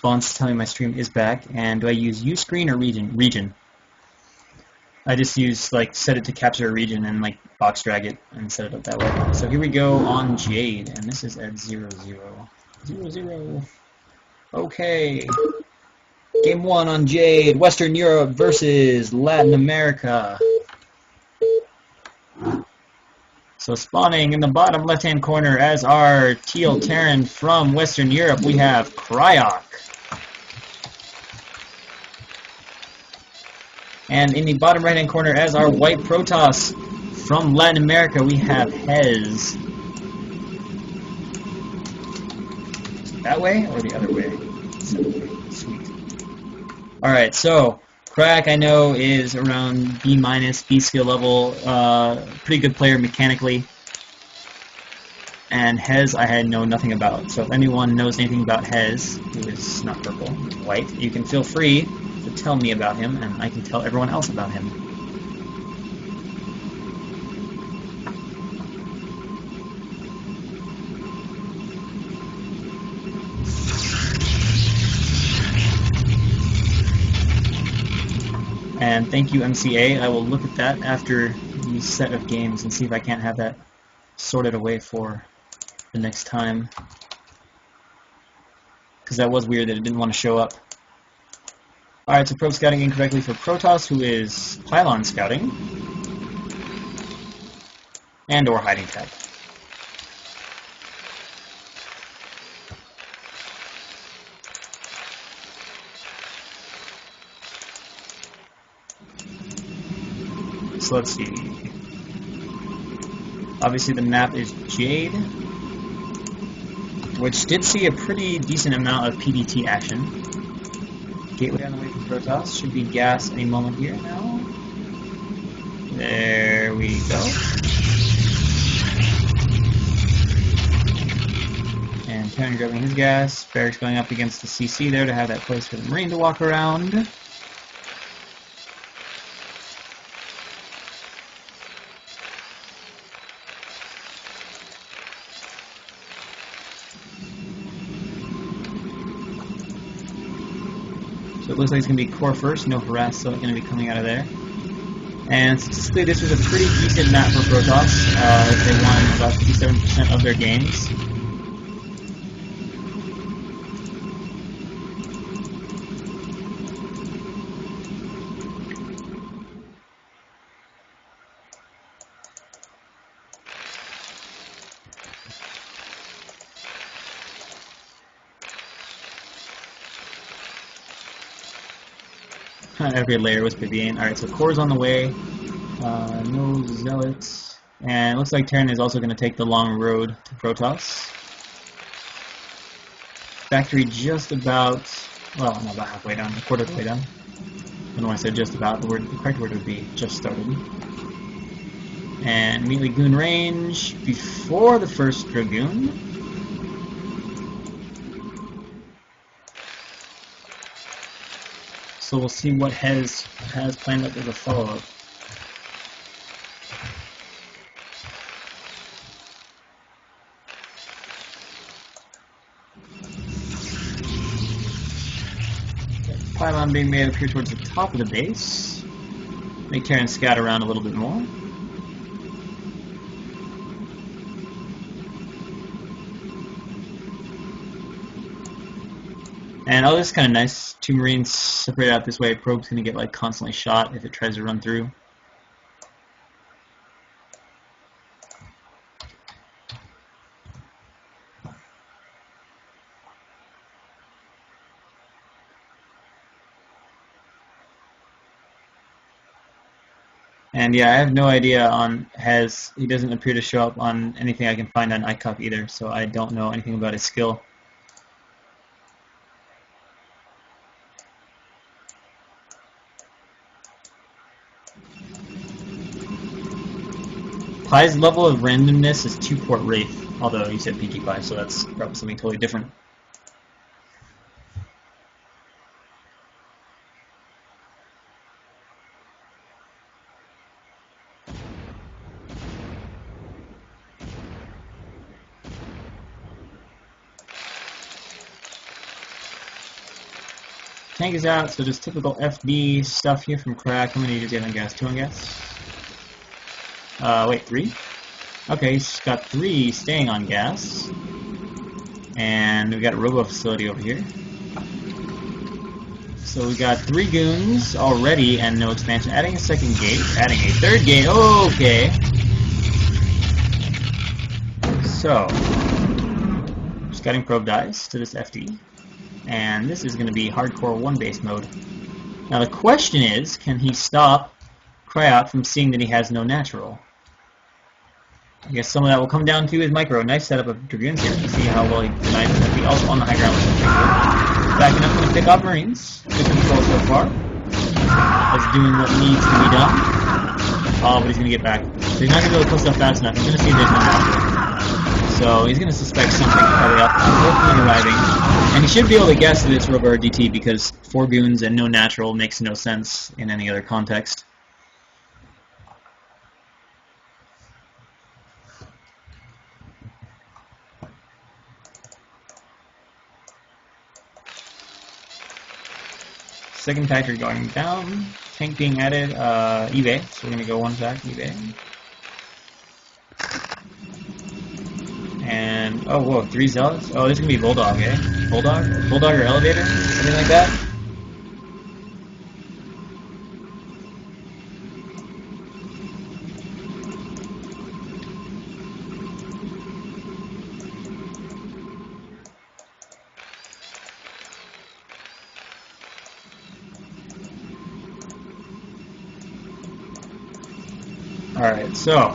Bonds telling me my stream is back. And do I use Uscreen or region? I just use, like, set it to capture a region and, like, box drag it and set it up that way. So here we go on Jade, and this is at 0-0. 0-0. Okay. Game 1 on Jade, Western Europe versus Latin America. So spawning in the bottom left-hand corner as our teal Terran from Western Europe, we have Cryok. And in the bottom right-hand corner as our white Protoss from Latin America, we have Hez. That way or the other way? Sweet. Alright, so Crack, I know, is around B-, B skill level, pretty good player mechanically. And Hez, I had know nothing about. So if anyone knows anything about Hez, who is not purple, white, you can feel free to tell me about him, and I can tell everyone else about him. And thank you, MCA. I will look at that after the set of games and see if I can't have that sorted away for the next time. Because that was weird that it didn't want to show up. Alright, so probe scouting incorrectly for Protoss, who is pylon scouting. And or hiding tag. So let's see. Obviously the map is Jade, which did see a pretty decent amount of PDT action. Gateway on the way from Protoss. Should be gas any moment here now. There we go. And Terran grabbing his gas. Barracks going up against the CC there to have that place for the Marine to walk around. So it looks like it's going to be core first, no harass, so it's going to be coming out of there. And statistically, this was a pretty decent map for Protoss. They won about 57% of their games. Every layer was Vivian. Alright, so core's on the way. No zealots. And it looks like Terran is also going to take the long road to Protoss. Factory just about, well, not about halfway down, a quarter of the way down. I don't know why I said just about. The correct word would be just started. And immediately goon range before the first Dragoon. So we'll see what has planned up as a follow-up. Pylon being made appear towards the top of the base. Make Terran scout around a little bit more. And oh, this is kind of nice. 2 Marines separate out this way. Probe's going to get like constantly shot if it tries to run through. And yeah, I have no idea on Hez. He doesn't appear to show up on anything I can find on ICOP either, so I don't know anything about his skill. Pi's level of randomness is 2-port Wraith, although you said PG Pi, so that's probably something totally different. Tank is out, so just typical FD stuff here from Crack. How many did you get on gas? 2 on gas? Wait, 3? Okay, he's got 3 staying on gas. And we got a Robo Facility over here. So we got 3 goons already and no expansion. Adding a second gate, adding a third gate. Okay. So, scouting probe dies to this FD. And this is going to be hardcore 1-base mode. Now the question is, can he stop Cryot from seeing that he has no natural? I guess some of that will come down to his micro. Nice setup of Dragoons here to see how well he denies the FD. Also on the high ground. Backing up, going to pick off Marines. Good control so far. That's doing what needs to be done. Oh, but he's going to get back. So he's not going to be able to pull stuff fast enough. He's going to see there's no natural. So he's going to suspect something probably up. Hopefully arriving. And he should be able to guess that it's Robo DT because 4 goons and no natural makes no sense in any other context. Second factory going down. Tank being added. eBay. So we're going to go 1 fact eBay. And, oh, whoa, 3 zealots? Oh, this is going to be Bulldog, eh? Bulldog? Bulldog or Elevator? Something like that? Alright, so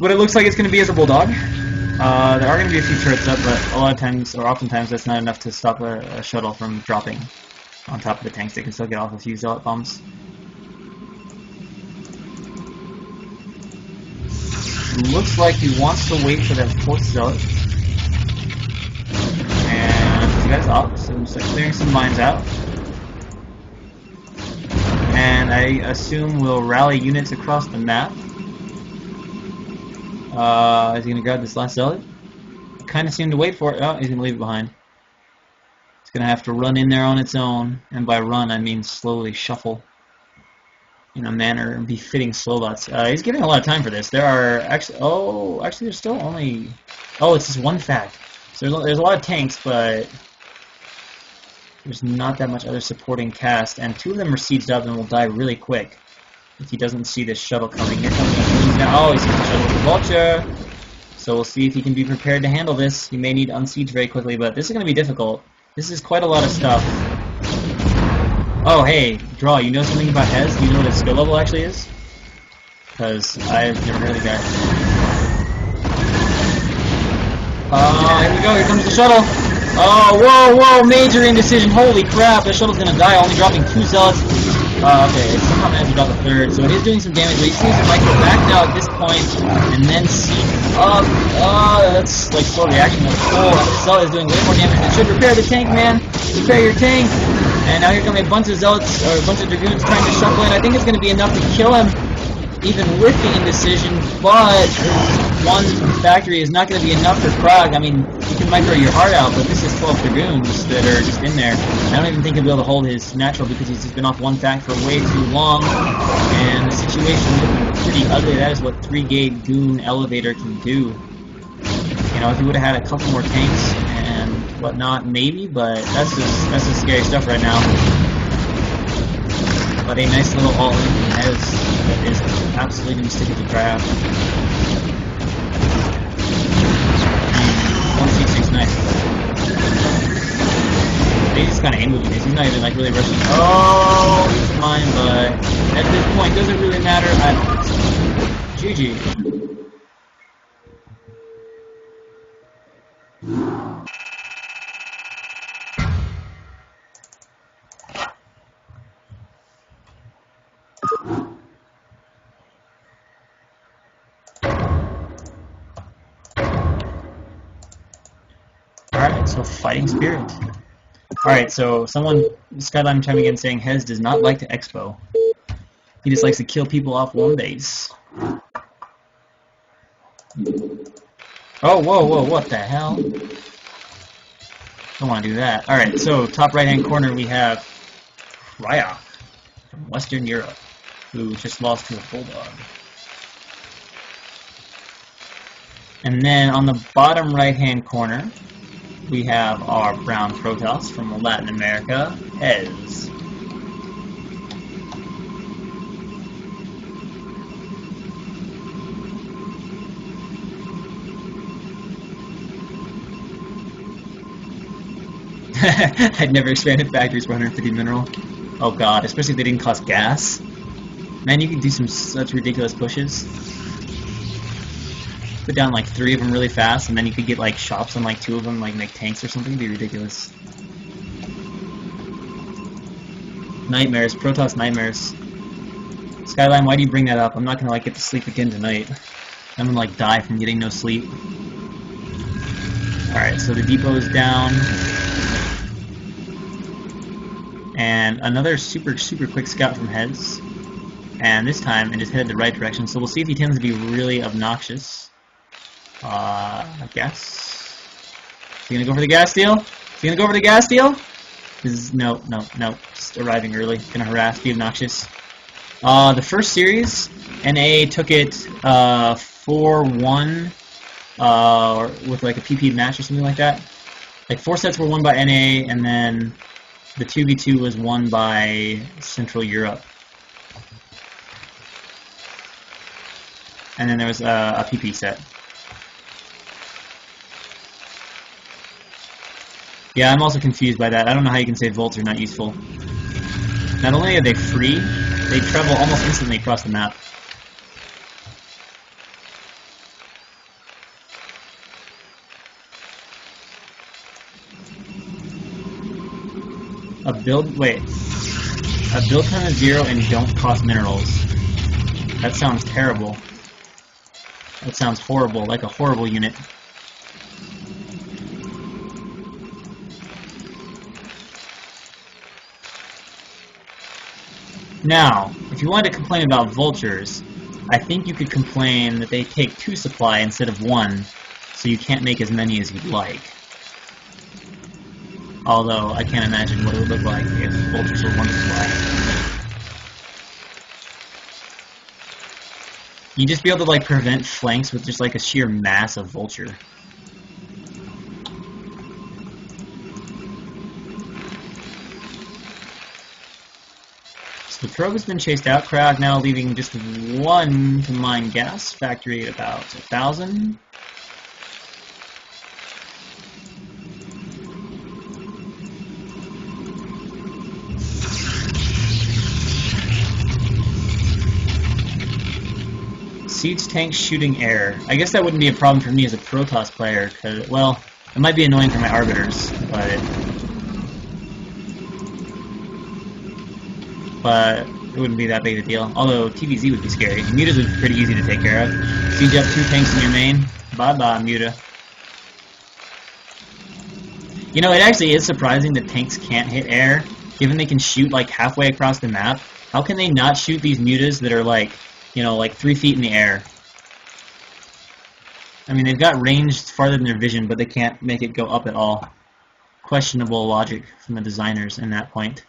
what it looks like it's going to be as a Bulldog. There are going to be a few turrets up, but a lot of times, or oftentimes, that's not enough to stop a shuttle from dropping on top of the tanks. They can still get off a few zealot bombs. Looks like he wants to wait for that 4th zealot. And he got his op, so he's clearing some mines out. And I assume we'll rally units across the map. Is he going to grab this last zealot? Kind of seemed to wait for it. Oh, he's going to leave it behind. It's going to have to run in there on its own. And by run, I mean slowly shuffle in a manner befitting Slowbots. He's giving a lot of time for this. There are actually... Oh, actually there's still only... Oh, it's just 1 fact. So there's a lot of tanks, but there's not that much other supporting cast. And 2 of them are sieged up and will die really quick if he doesn't see this shuttle coming. Here comes the now. Oh, he sees the shuttle with the Vulture. So we'll see if he can be prepared to handle this. He may need unsiege very quickly, but this is going to be difficult. This is quite a lot of stuff. Oh, hey, Draw, you know something about Hez? Do you know what his skill level actually is? Because I've never heard of the guy. Here we go. Here comes the shuttle. Oh, whoa, whoa, major indecision. Holy crap, the shuttle's going to die, only dropping 2 zealots. Okay, somehow managed to drop a 3rd, so it is doing some damage, but he sees the micro back now at this point, and then siege up. That's like slow reaction. Oh, this zealot is doing way more damage than it should. Repair the tank, man. Repair your tank. And now here come a bunch of zealots, or a bunch of dragoons trying to shuffle in. I think it's going to be enough to kill him, even with the indecision, but 1 factory is not going to be enough for Krog. I mean, you can micro your heart out, but this is 12 dragoons that are just in there. I don't even think he'll be able to hold his natural because he's just been off 1 fact for way too long, and the situation is looking pretty ugly. That is what 3-gate goon elevator can do. You know, if he would have had a couple more tanks and whatnot, maybe, but that's just scary stuff right now. But a nice little all-in that is absolutely going to stick it to crap. 1c6, nice. He's just kind of aim moving this. He's not even like really rushing. Oh, he's mine, but at this point, does it really matter? I don't think so. GG. Alright, so Fighting Spirit. Alright, so someone, Skyline chiming in saying Hez does not like to expo. He just likes to kill people off 1 base. Oh, whoa, whoa, what the hell? Don't want to do that. Alright, so top right-hand corner we have Ryak from Western Europe, who just lost to a Bulldog. And then on the bottom right-hand corner, we have our brown Protoss from Latin America, Hez. I'd never expanded factories for 150 mineral. Oh god, especially if they didn't cost gas. Man, you could do such ridiculous pushes. Put down like 3 of them really fast, and then you could get like shops on like 2 of them, like make tanks or something. It'd be ridiculous. Nightmares, Protoss nightmares. Skyline, why do you bring that up? I'm not gonna like get to sleep again tonight. I'm gonna like die from getting no sleep. Alright, so the depot is down. And another super quick scout from Hez. And this time it is headed the right direction, so we'll see if he tends to be really obnoxious. I guess. Is he gonna go for the gas steal? Is he gonna go for the gas steal? No. Just arriving early. Gonna harass, be obnoxious. The first series, NA took it 4-1 with like a PP match or something like that. Like 4 sets were won by NA, and then the 2v2 was won by Central Europe. And then there was a PP set. Yeah, I'm also confused by that. I don't know how you can say volts are not useful. Not only are they free, they travel almost instantly across the map. A build time of 0 and don't cost minerals. That sounds terrible. That sounds horrible, like a horrible unit. Now, if you wanted to complain about vultures, I think you could complain that they take 2 supply instead of 1, so you can't make as many as you'd like. Although, I can't imagine what it would look like if vultures were 1 supply. You'd just be able to like prevent flanks with just like a sheer mass of vulture. So the probe has been chased out. Crowd now leaving just 1 to mine gas. Factory at about 1,000. Siege tanks shooting air. I guess that wouldn't be a problem for me as a Protoss player, because, well, it might be annoying for my Arbiters, but it wouldn't be that big of a deal. Although TVZ would be scary. Mutas would be pretty easy to take care of. Siege up 2 tanks in your main. Bye-bye, Muta. You know, it actually is surprising that tanks can't hit air, given they can shoot like halfway across the map. How can they not shoot these Mutas that are like, you know, like 3 feet in the air? I mean, they've got range farther than their vision, but they can't make it go up at all. Questionable logic from the designers in that point.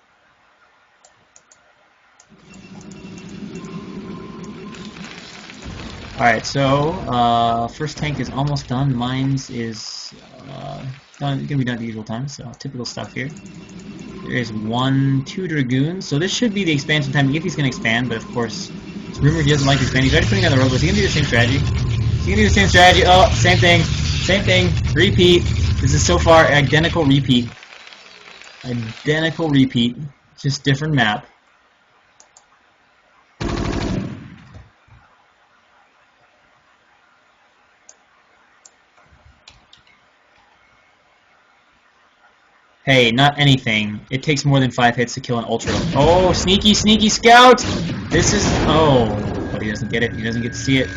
Alright, so, first tank is almost done. Mines is gonna be done at the usual time, so typical stuff here. There is 2 Dragoons, so this should be the expansion time if he's going to expand, but of course, it's rumored he doesn't like to expand. He's already putting on the robots. Is he going to do the same strategy? Is he going to do the same strategy? Oh, same thing, repeat. This is so far identical repeat. Identical repeat, just different map. Hey, not anything. It takes more than 5 hits to kill an Ultra. Oh, sneaky scout! This is... oh, but he doesn't get it. He doesn't get to see it.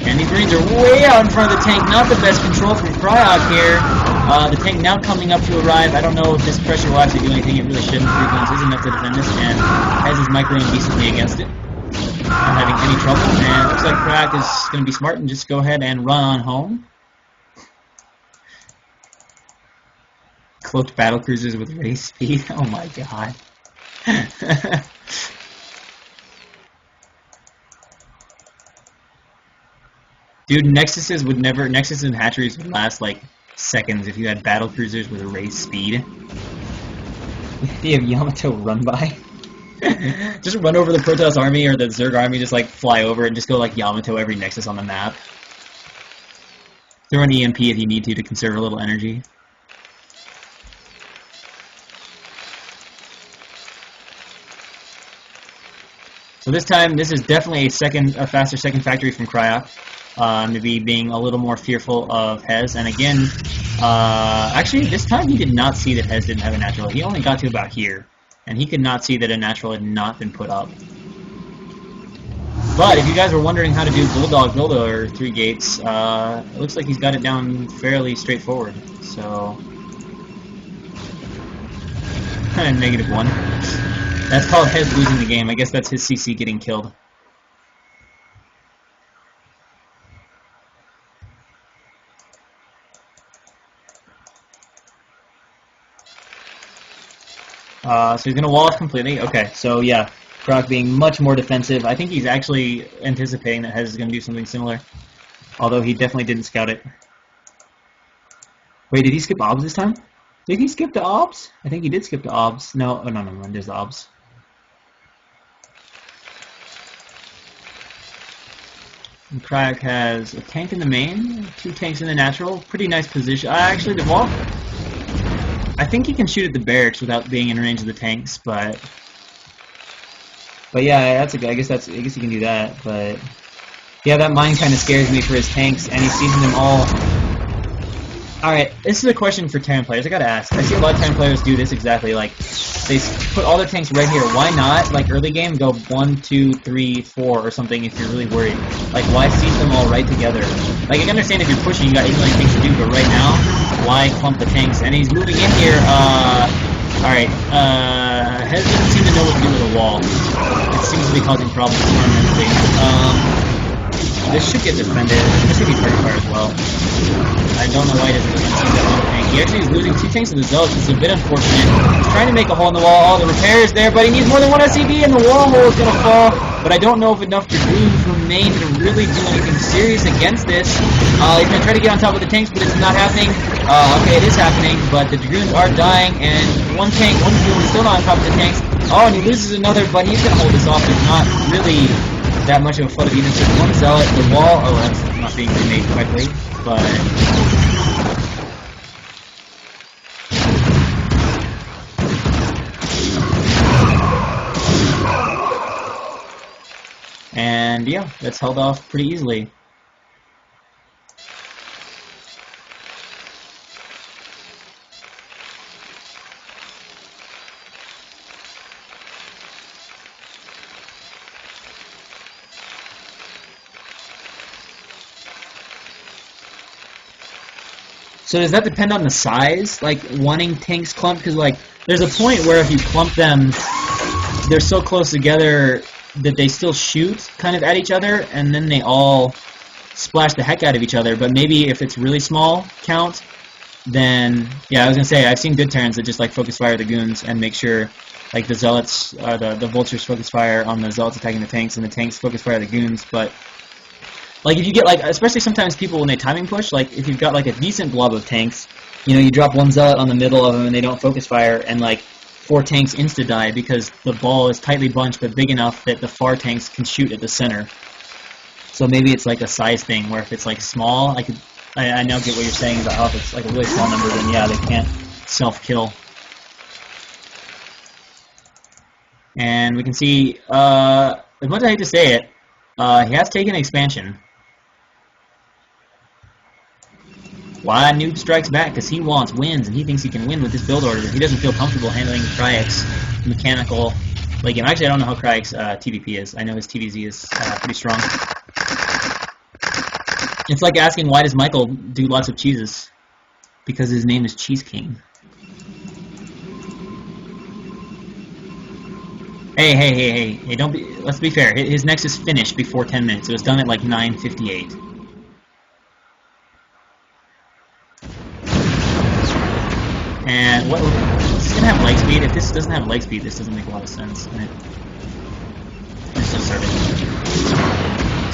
And these Marines are way out in front of the tank. Not the best control from Cryok here. The tank now coming up to arrive. I don't know if this pressure will actually do anything. It really shouldn't. 3 guns is enough to defend this, and has his microing decently against it. Not having any trouble, and looks like Cryok is going to be smart and just go ahead and run on home. cloaked battle cruisers with race speed. Oh my god. Dude, Nexuses and hatcheries would last like seconds if you had battle cruisers with race speed. You have Yamato run by. Just run over the Protoss army or the Zerg army, just like fly over and just go like Yamato every Nexus on the map. Throw an EMP if you need to conserve a little energy. So this time, this is definitely a faster second factory from Cryok. Maybe being a little more fearful of Hez. And again, actually this time he did not see that Hez didn't have a natural. He only got to about here. And he could not see that a natural had not been put up. But if you guys were wondering how to do Bulldog Builder 3 gates, it looks like he's got it down fairly straightforward. So, -1. That's called Hez losing the game. I guess that's his CC getting killed. So he's going to wall off completely. Okay, so yeah, Croc being much more defensive. I think he's actually anticipating that Hez is going to do something similar. Although he definitely didn't scout it. Wait, did he skip OBS this time? Did he skip the OBS? I think he did skip the OBS. No, oh, no, there's the OBS. And Cryok has a tank in the main, 2 tanks in the natural. Pretty nice position. Actually, the wall... I think he can shoot at the barracks without being in range of the tanks, but yeah, that's I guess he can do that. But yeah, that mine kind of scares me for his tanks, and he's seizing them all. All right, this is a question for Terran players. I gotta ask. I see a lot of Terran players do this exactly. Like they put all their tanks right here. Why not, like early game, go 1, 2, 3, 4 or something if you're really worried? Like why seize them all right together? Like I can understand if you're pushing, you got 8 million things to do, but right now, why clump the tanks? And he's moving in here. Alright, Hez doesn't seem to know what to do with the wall. It seems to be causing problems permanently. This should get defended. This should be target fire as well. I don't know why he doesn't see that one tank. He actually is losing 2 tanks to the Zealots. It's a bit unfortunate. He's trying to make a hole in the wall. All the repair is there, but he needs more than 1 SCV, and the wall hole is going to fall. But I don't know if enough dragoons remain to really do anything serious against this. He's going to try to get on top of the tanks, but it's not happening. Okay, it is happening, but the dragoons are dying, and one dragoon is still not on top of the tanks. Oh, and he loses another, but he's going to hold this off. There's not really that much of a flood of units. There's 1 zealot, the wall. Oh, that's not being remade correctly, but. And yeah, that's held off pretty easily. So does that depend on the size? Like wanting tanks clumped? Because like there's a point where if you clump them, they're so close together that they still shoot kind of at each other, and then they all splash the heck out of each other. But maybe if it's really small count, then yeah, I was gonna say I've seen good Terrans that just like focus fire the goons and make sure like the zealots, the vultures focus fire on the zealots attacking the tanks, and the tanks focus fire the goons. But like if you get like, especially sometimes people when they timing push, like if you've got like a decent blob of tanks, you know, you drop 1 zealot on the middle of them and they don't focus fire, and like 4 tanks insta-die because the ball is tightly bunched but big enough that the far tanks can shoot at the center. So maybe it's like a size thing where if it's like small, I now get what you're saying about how if it's like a really small number, then yeah, they can't self-kill. And we can see, as much as I hate to say it, he has taken expansion. Why Noob strikes back? Because he wants wins, and he thinks he can win with this build order. He doesn't feel comfortable handling Cryok's mechanical late game. Actually, I don't know how Cryok's TVP is. I know his TVZ is pretty strong. It's like asking why does Michael do lots of cheeses? Because his name is Cheese King. Hey, don't be, let's be fair. His Nexus finished before 10 minutes. It was done at like 9:58. And what? This is gonna have leg speed. If this doesn't have leg speed, this doesn't make a lot of sense. Let's just start it.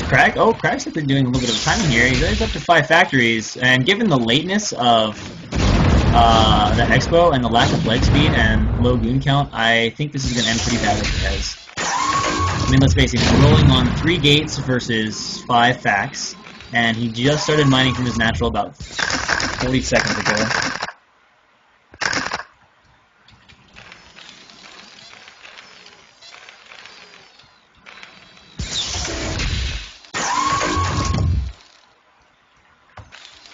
Craig? Oh, Craig's actually doing a little bit of timing here. He's up to 5 factories, and given the lateness of the Expo and the lack of leg speed and low goon count, I think this is going to end pretty badly for Hez. I mean, let's face it, he's rolling on 3 gates versus 5 facts, and he just started mining from his natural about 40 seconds ago.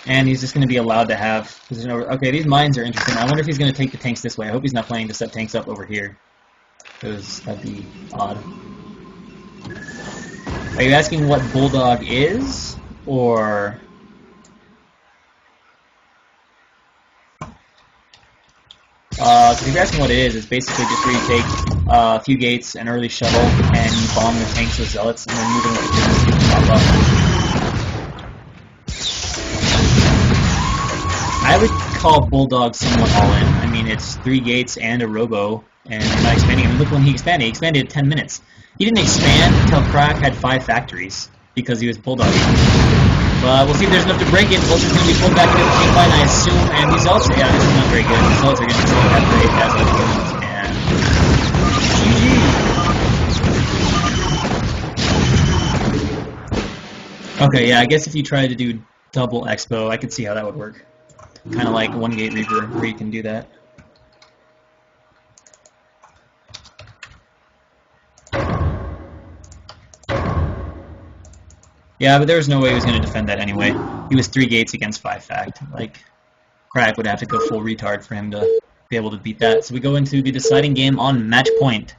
And he's just going to be allowed to have position over. Okay, these mines are interesting. I wonder if he's going to take the tanks this way. I hope he's not planning to set tanks up over here, because that'd be odd. Are you asking what Bulldog is, or? If you're asking what it is, it's basically just where you take a few gates, an early shuttle, and you bomb the tanks with zealots, and then moving with the units to pop up. I would call Bulldog somewhat all-in. I mean, it's 3 gates and a robo, and you're not expanding. I mean, look when he expanded. He expanded in 10 minutes. He didn't expand until Crack had 5 factories, because he was Bulldogging. But we'll see if there's enough to break it. Vulture's going to be pulled back into the tank line, I assume, and these Zealots, yeah, this is not very good. These Zealots are going to be that great as GG. Okay, yeah, I guess if you try to do double Expo, I could see how that would work. Kind of like 1 Gate Reaper, where you can do that. Yeah, but there was no way he was going to defend that anyway. He was 3 gates against 5 fact. Like, Crack would have to go full retard for him to be able to beat that. So we go into the deciding game on match point.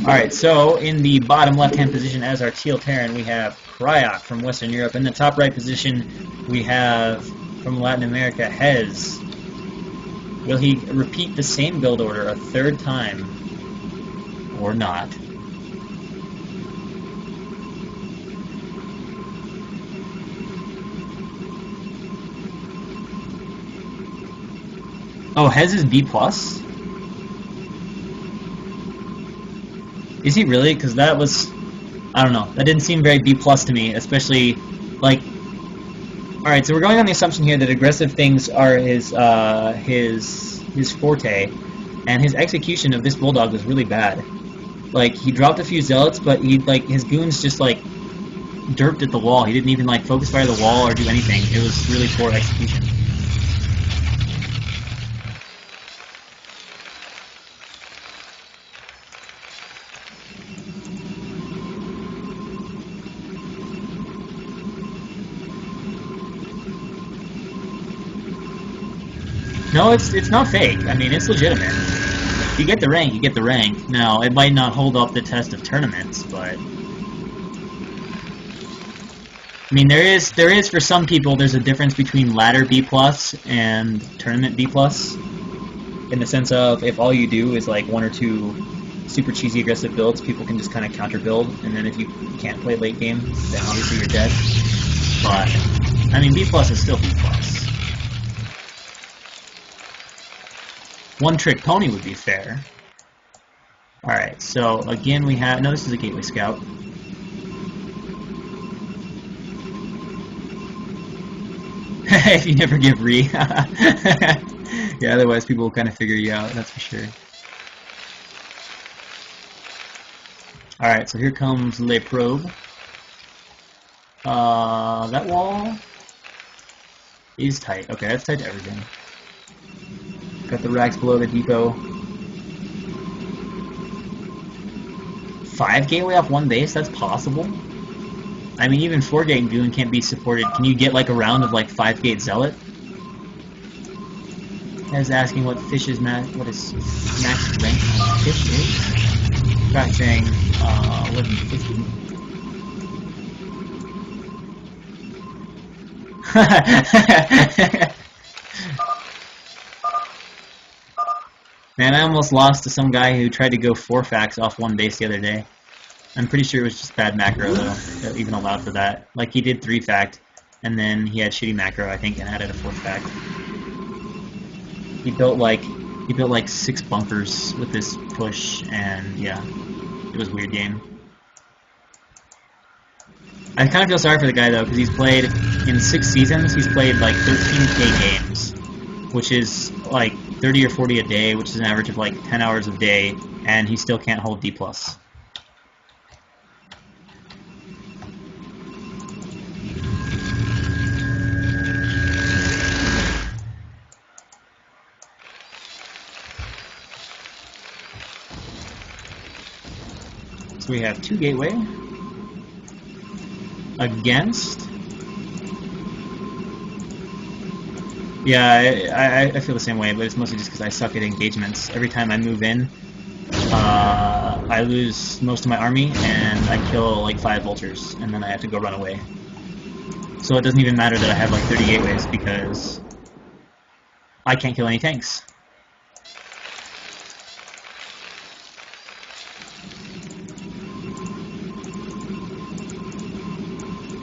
Alright, so in the bottom left-hand position as our Teal Terran, we have Cryok from Western Europe. In the top right position, we have, from Latin America, Hez. Will he repeat the same build order a 3rd time, or not? Oh, Hez is B+? Is he really? Because that was, I don't know, that didn't seem very B+ to me, especially, like, alright, so we're going on the assumption here that aggressive things are his forte, and his execution of this Bulldog was really bad. Like, he dropped a few Zealots, but his goons just, like, derped at the wall. He didn't even, like, focus fire the wall or do anything. It was really poor execution. No, it's not fake. I mean, it's legitimate. You get the rank, you get the rank. Now, it might not hold up the test of tournaments, but I mean, there is for some people, there's a difference between ladder B+ and tournament B+, in the sense of if all you do is like 1 or 2 super cheesy aggressive builds, people can just kind of counter build, and then if you can't play late game, then obviously you're dead. But I mean, B+ is still B+. One Trick Pony would be fair. Alright, so again we have... No, this is a Gateway Scout. If you never give re. Yeah, otherwise people will kind of figure you out, that's for sure. Alright, so here comes Le Probe. That wall is tight. Okay, that's tight to everything. Got the racks below the depot. 5 gateway off 1 base? That's possible? I mean, even 4 gate goon can't be supported. Can you get like a round of like 5 gate zealot? I was asking what fish is what is max rank fish is? Crack saying 1150. Man, I almost lost to some guy who tried to go 4 facts off 1 base the other day. I'm pretty sure it was just bad macro, though, that even allowed for that. Like, he did 3 fact, and then he had shitty macro, I think, and added a fourth back. He built like 6 bunkers with this push, and yeah, it was a weird game. I kind of feel sorry for the guy though, because he's played in 6 seasons. He's played like 13K games, which is like 30 or 40 a day, which is an average of like 10 hours a day, and he still can't hold D+. So we have 2 gateway against. Yeah, I feel the same way, but it's mostly just because I suck at engagements. Every time I move in, I lose most of my army, and I kill like 5 vultures, and then I have to go run away. So it doesn't even matter that I have like 30 gateways, because I can't kill any tanks.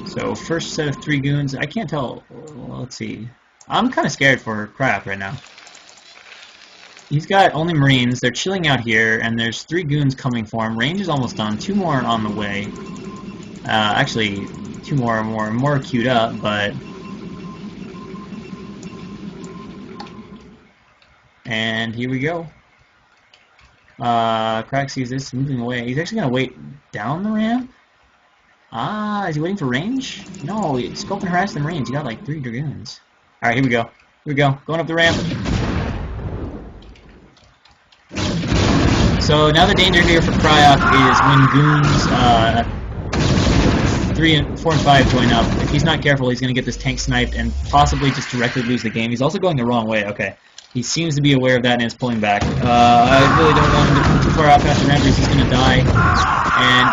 So first set of 3 goons. I can't tell. Well, let's see. I'm kind of scared for Crack right now. He's got only Marines. They're chilling out here, and there's 3 goons coming for him. Range is almost done. 2 more on the way. Actually, 2 more queued up, but. And here we go. Crack sees this, moving away. He's actually going to wait down the ramp. Is he waiting for range? No, scope and harass them range. You got like 3 dragoons. Alright, here we go. Here we go. Going up the ramp. So now the danger here for Cryok is when goons 3 and 4 and 5 join up. If he's not careful, he's going to get this tank sniped and possibly just directly lose the game. He's also going the wrong way. Okay. He seems to be aware of that and is pulling back. I really don't want him to come too far out past the ramp, or he's going to die. And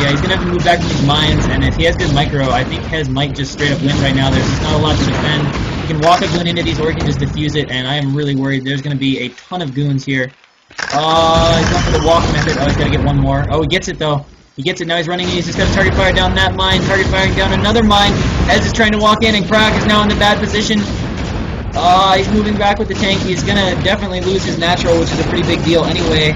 yeah, he's going to have to move back from these mines, and if he has good micro, I think Hez might just straight up win right now. There's just not a lot to defend. He can walk a goon into these, or he can just defuse it, and I am really worried. There's going to be a ton of goons here. He's going for the walk method. Oh, he's got to get one more. Oh, he gets it, though. He gets it. Now he's running in. He's just got to target fire down that mine, target firing down another mine. Hez is trying to walk in, and Crack is now in the bad position. He's moving back with the tank. He's going to definitely lose his natural, which is a pretty big deal anyway.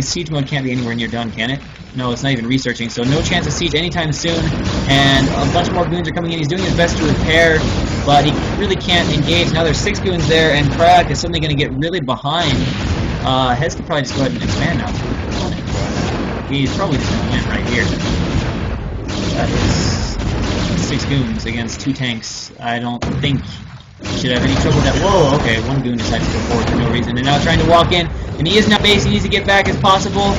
Siege mode can't be anywhere near done, can it? No, it's not even researching, so no chance of siege anytime soon. And a bunch more goons are coming in. He's doing his best to repair, but he really can't engage. Now there's 6 goons there, and Crack is suddenly going to get really behind. Hez could probably just go ahead and expand now. He's probably just going to win right here. That is 6 goons against 2 tanks. I don't think he should have any trouble with that. Whoa, okay, 1 goon decides to go forward for no reason, and now trying to walk in, and he is now base. He needs to get back as possible.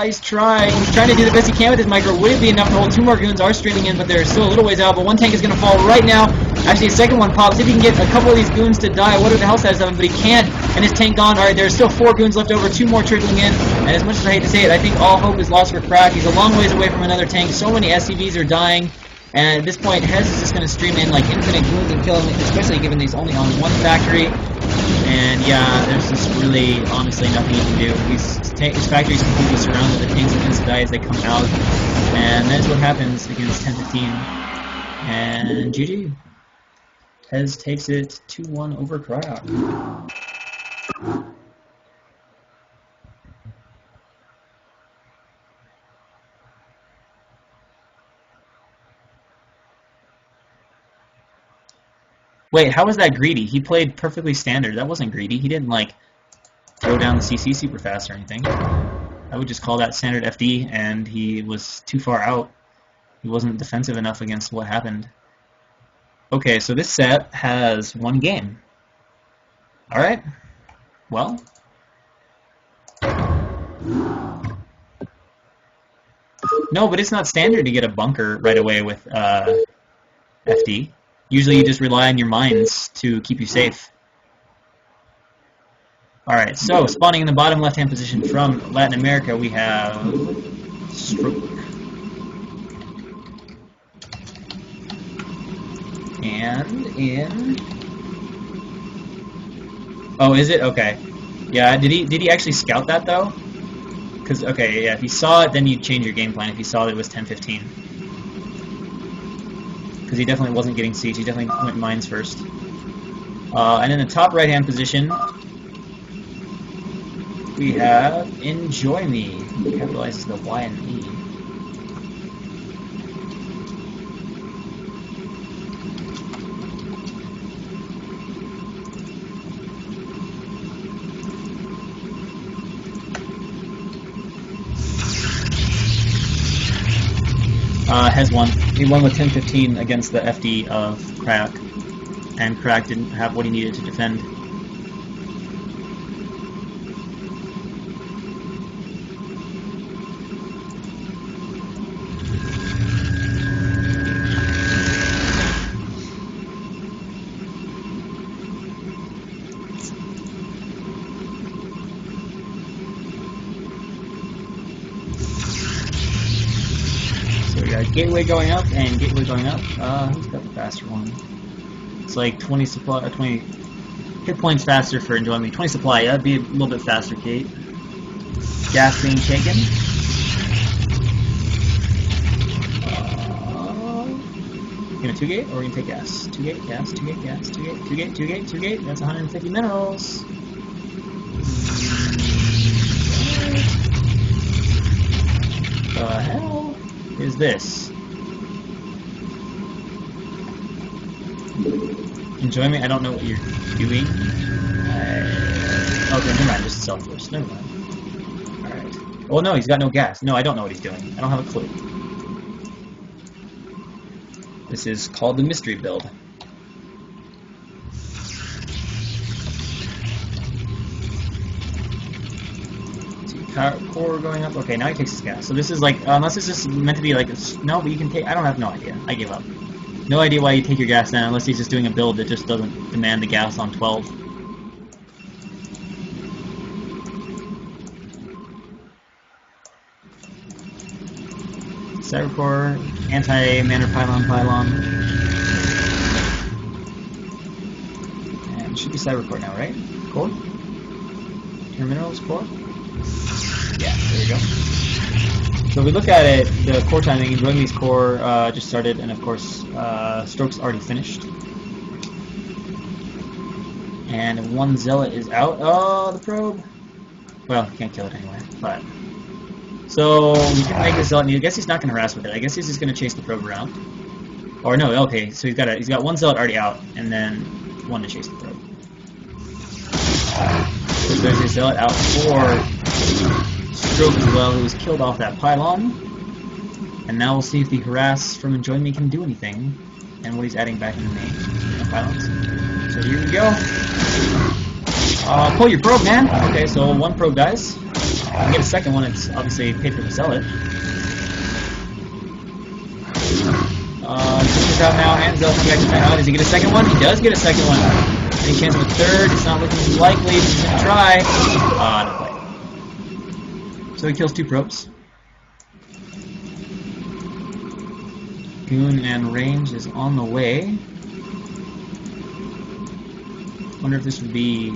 He's trying to do the best he can with his micro. Would it be enough to hold 2 more goons? Are streaming in, but they're still a little ways out, but 1 tank is going to fall right now. Actually, a second one pops. If he can get a couple of these goons to die, what are the hell status of him? But he can't, and his tank gone. Alright, there's still 4 goons left over, 2 more trickling in, and as much as I hate to say it, I think all hope is lost for Crack. He's a long ways away from another tank. So many SCVs are dying. And at this point, Hez is just going to stream in like infinite goons and kill him, especially given he's only on 1 factory. And yeah, there's just really, honestly, nothing he can do. His factory is completely surrounded. The tanks are going to die as they come out. And that is what happens against 10-15. And GG. Hez takes it 2-1 over Cryok. Wait, how was that greedy? He played perfectly standard. That wasn't greedy. He didn't, like, throw down the CC super fast or anything. I would just call that standard FD, and he was too far out. He wasn't defensive enough against what happened. Okay, so this set has 1 game. Alright. Well. No, but it's not standard to get a bunker right away with FD. Usually you just rely on your mines to keep you safe. Alright, so spawning in the bottom left-hand position from Latin America, we have Stroke. And in... Oh, is it? Okay. Yeah, did he actually scout that, though? Because, okay, yeah, if he saw it, then you'd change your game plan if you saw that it was 10-15. because he definitely wasn't getting siege. He definitely went mines first. And in the top right-hand position, we have Enjoy Me. Capitalizes the Y and E. Has won. He won with 10-15 against the FD of Crack, and Crack didn't have what he needed to defend. Gateway going up and gateway going up. Who's got the faster one? It's like 20 supply, 20 hit points faster for Enjoy Me. 20 supply. That'd be a little bit faster, Kate. Gas being taken. Gonna 2-gate or we can take gas? 2-gate, gas, 2-gate, gas, 2-gate, 2-gate, 2-gate, 2-gate. That's 150 minerals. The hell is this? Enjoy Me? I don't know what you're doing. Okay, never mind. Just self-force. Never mind. Alright. Oh no, he's got no gas. No, I don't know what he's doing. I don't have a clue. This is called the mystery build. Core going up. Okay, now he takes his gas. So this is like, unless it's just meant to be like, no, but you can take, I don't have no idea. I give up. No idea why you take your gas down unless he's just doing a build that just doesn't demand the gas on 12. Cybercore, anti-manner pylon. And it should be Cybercore now, right? Core? Terminals, core? Yeah, there we go. So if we look at it, the core timing, Enjoy Me's core just started, and of course, Stroke's already finished. And one Zealot is out. Oh, the probe! Well, can't kill it anyway, but... So, we can make the Zealot need. I guess he's not going to harass with it. I guess he's just going to chase the probe around. Or no, okay, so he's got one Zealot already out, and then one to chase the probe. So there's a Zealot out for Stroke as well, who was killed off that pylon. And now we'll see if the harass from Enjoy Me can do anything, and what he's adding back in the main pylons. So here we go. Pull your probe, man! Okay, so one probe dies. You can get a second one, it's obviously paid for the Zealot. He's out now, and Zealot coming back to time out. Does he get a second one? He does get a second one. Any chance of a third? It's not looking likely. He's gonna try. No play. So he kills 2 probes. Goon and range is on the way. Wonder if this would be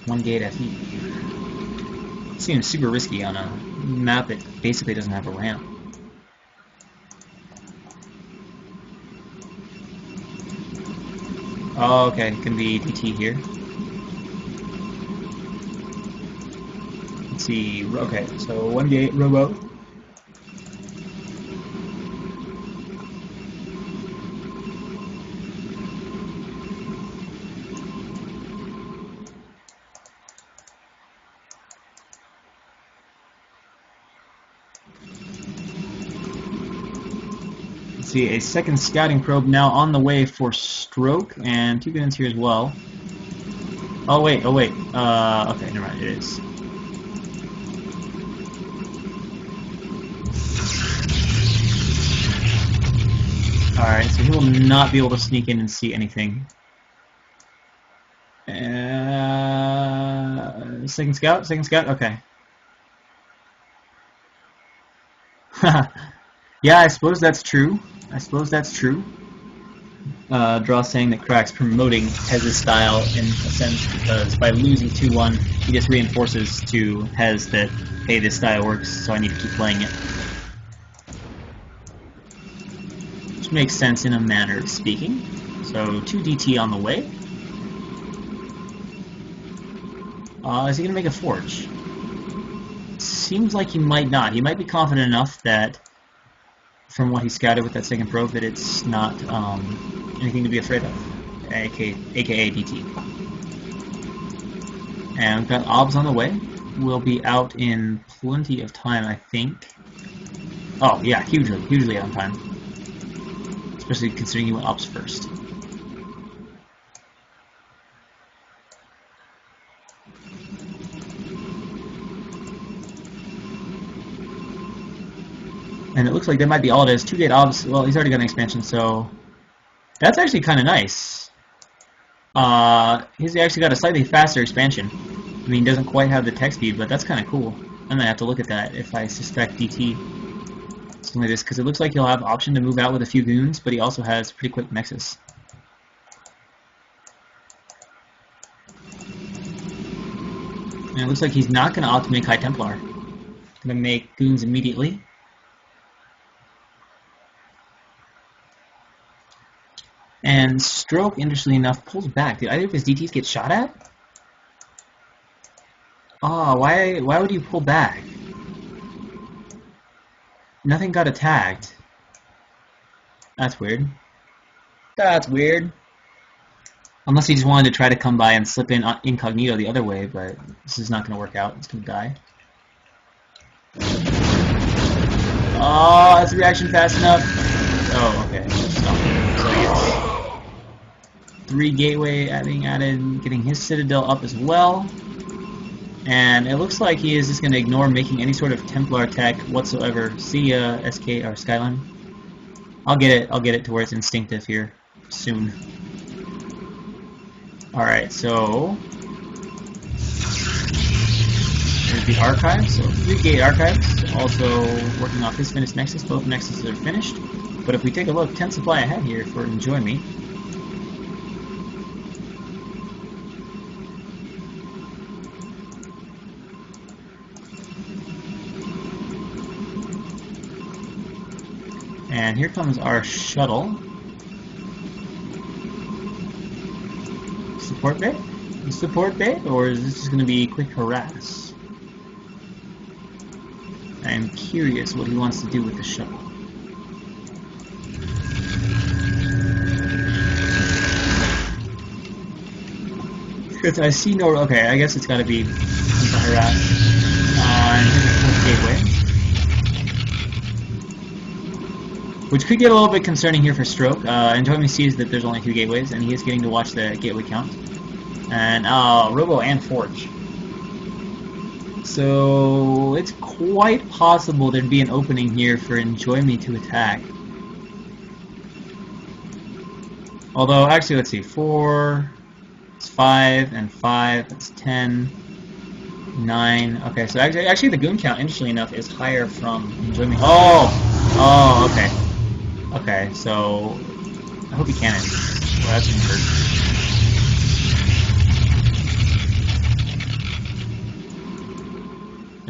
1-gate FE. Seems super risky on a map that basically doesn't have a ramp. Oh, okay, it can be DT here. Let's see, okay, so 1-gate, robo. See a second scouting probe now on the way for Stroke, and 2 guns here as well. Oh wait, okay, never mind, it is. Alright, so he will not be able to sneak in and see anything. Second scout, okay. Yeah, I suppose that's true. Draw saying that Crack's promoting Hez's style in a sense because by losing 2-1, he just reinforces to Hez that, hey, this style works, so I need to keep playing it. Which makes sense in a manner of speaking. So 2 DT on the way. Is he going to make a forge? Seems like he might not. He might be confident enough that, from what he scouted with that second probe, that it's not anything to be afraid of, aka DT. And we've got obs on the way. We'll be out in plenty of time, I think. Oh, yeah, hugely on time. Especially considering you went ops first. And it looks like that might be all it is. 2 gate obs. Well, he's already got an expansion, so that's actually kind of nice. He's actually got a slightly faster expansion. I mean, he doesn't quite have the tech speed, but that's kind of cool. I'm gonna have to look at that if I suspect DT something like this, because it looks like he'll have option to move out with a few goons, but he also has pretty quick nexus. And it looks like he's not gonna opt to make High Templar. Gonna make goons immediately. And Stroke, interestingly enough, pulls back. Did either of his DTs get shot at? Oh, why would you pull back? Nothing got attacked. That's weird. That's weird. Unless he just wanted to try to come by and slip in incognito the other way, but this is not going to work out. It's going to die. Oh, that's a reaction fast enough. Oh, okay. Stop. So yes. 3 gateway being added, getting his citadel up as well. And it looks like he is just going to ignore making any sort of Templar tech whatsoever. See ya, SK or Skyline. I'll get it to where it's instinctive here soon. Alright, so there's the archives. So 3 gate archives. Also working off his finished nexus. Both nexuses are finished. But if we take a look, 10 supply ahead here for Enjoy Me. And here comes our shuttle. Support bay? Support bay? Or is this just going to be quick harass? I'm curious what he wants to do with the shuttle. Because I see no... Okay, I guess it's got to be harass. And here's the fourth gateway. Which could get a little bit concerning here for Stroke. Enjoy Me sees that there's only 2 gateways, and he is getting to watch the gateway count. And Robo and Forge. So it's quite possible there'd be an opening here for Enjoy Me to attack. Although, actually, let's see. 4, it's 5, and 5, that's 10, 9. Okay, so actually the goon count, interestingly enough, is higher from Enjoy Me. Oh, okay. Okay, so I hope he cannons. Well, that's gonna hurt.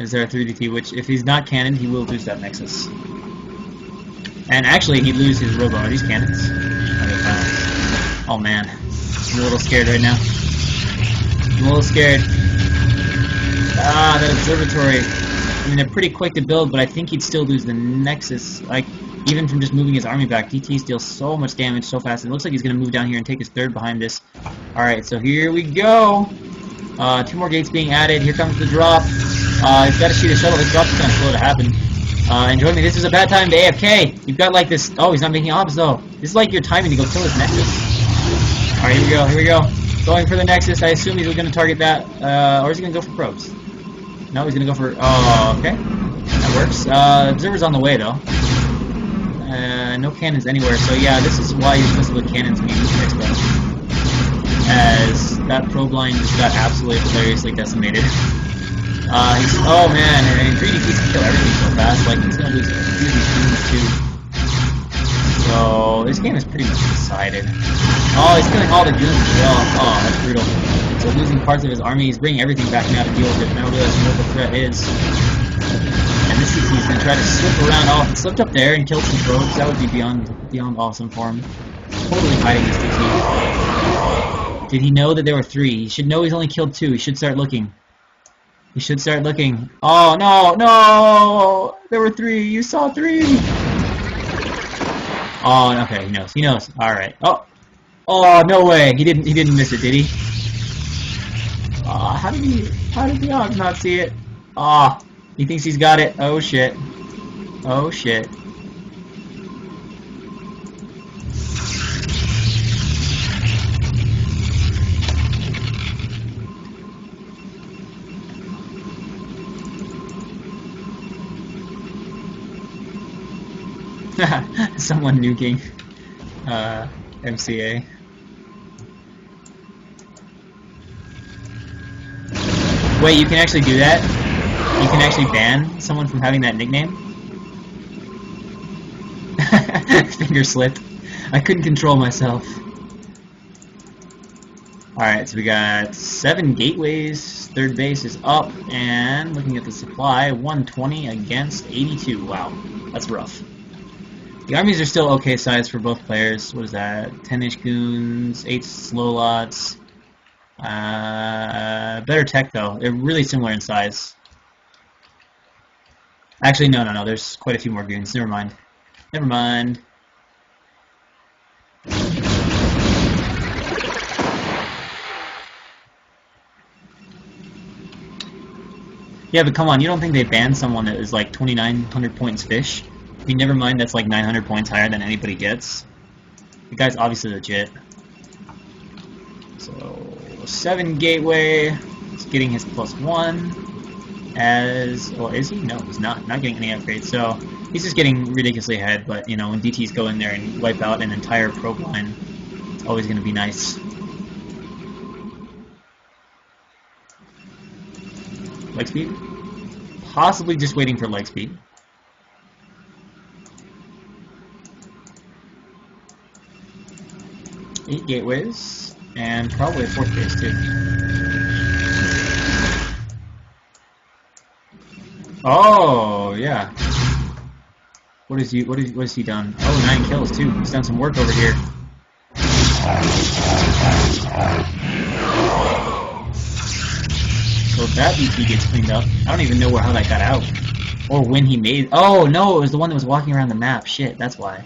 Is there a 3DT? Which, if he's not cannon, he will lose that nexus. And actually, he'd lose his robo. Are these cannons? Oh man, I'm a little scared right now. I'm a little scared. Ah, that observatory. I mean, they're pretty quick to build, but I think he'd still lose the nexus. Like, even from just moving his army back, DTs deal so much damage so fast. It looks like he's going to move down here and take his 3rd behind this. Alright, so here we go. 2 more gates being added. Here comes the drop. He's got to shoot a shuttle. This drop is kind of slow to happen. Enjoy Me. This is a bad time to AFK. You've got like this... Oh, he's not making obs though. This is like your timing to go kill his nexus. Alright, here we go. Going for the nexus. I assume he's going to target that. Or is he going to go for probes? No, he's going to go for... Oh, okay. That works. Observer's on the way though. No cannons anywhere, so yeah, this is why you're supposed to put cannons when you use Expo. As that probe line just got absolutely hilariously decimated. Oh man, and 3D keeps to kill everything so fast, like he's gonna lose a few of these goons too. So this game is pretty much decided. Oh, he's killing all the goons as well. Oh, that's brutal. So losing parts of his army, he's bringing everything back now to deal with it, now realizing what the threat is. And to see if he's going to try to slip around. Oh, if he slipped up there and killed some rogues, that would be beyond awesome for him. Totally hiding his DT. Did he know that there were 3? He should know he's only killed 2. He should start looking. He should start looking. Oh, no, no! There were 3. You saw 3. Oh, okay, he knows. He knows. All right. Oh, no way. He didn't miss it, did he? How did the odds not see it? He thinks he's got it. Oh, shit. Oh, shit. Someone nuking MCA. Wait, you can actually do that? You can actually ban someone from having that nickname? Finger slipped. I couldn't control myself. Alright, so we got 7 gateways, 3rd base is up, and looking at the supply, 120 against 82. Wow, that's rough. The armies are still okay size for both players. What is that? 10-ish goons, 8 slow lots. Better tech though. They're really similar in size. Actually, no. There's quite a few more goons. Never mind. Never mind. Yeah, but come on. You don't think they banned someone that is like 2,900 points fish? I mean, never mind, that's like 900 points higher than anybody gets. The guy's obviously legit. So, 7 gateway. He's getting his +1. Well, is he? No, he's not. Not getting any upgrades. So, he's just getting ridiculously ahead. But, you know, when DTs go in there and wipe out an entire probe line, it's always going to be nice. Leg speed? Possibly just waiting for leg speed. 8 gateways, and probably a 4th base too. Oh yeah. What has he done? Oh, 9 kills too. He's done some work over here. So that BP gets cleaned up. I don't even know how that got out, or when he made. Oh no, it was the one that was walking around the map. Shit, that's why.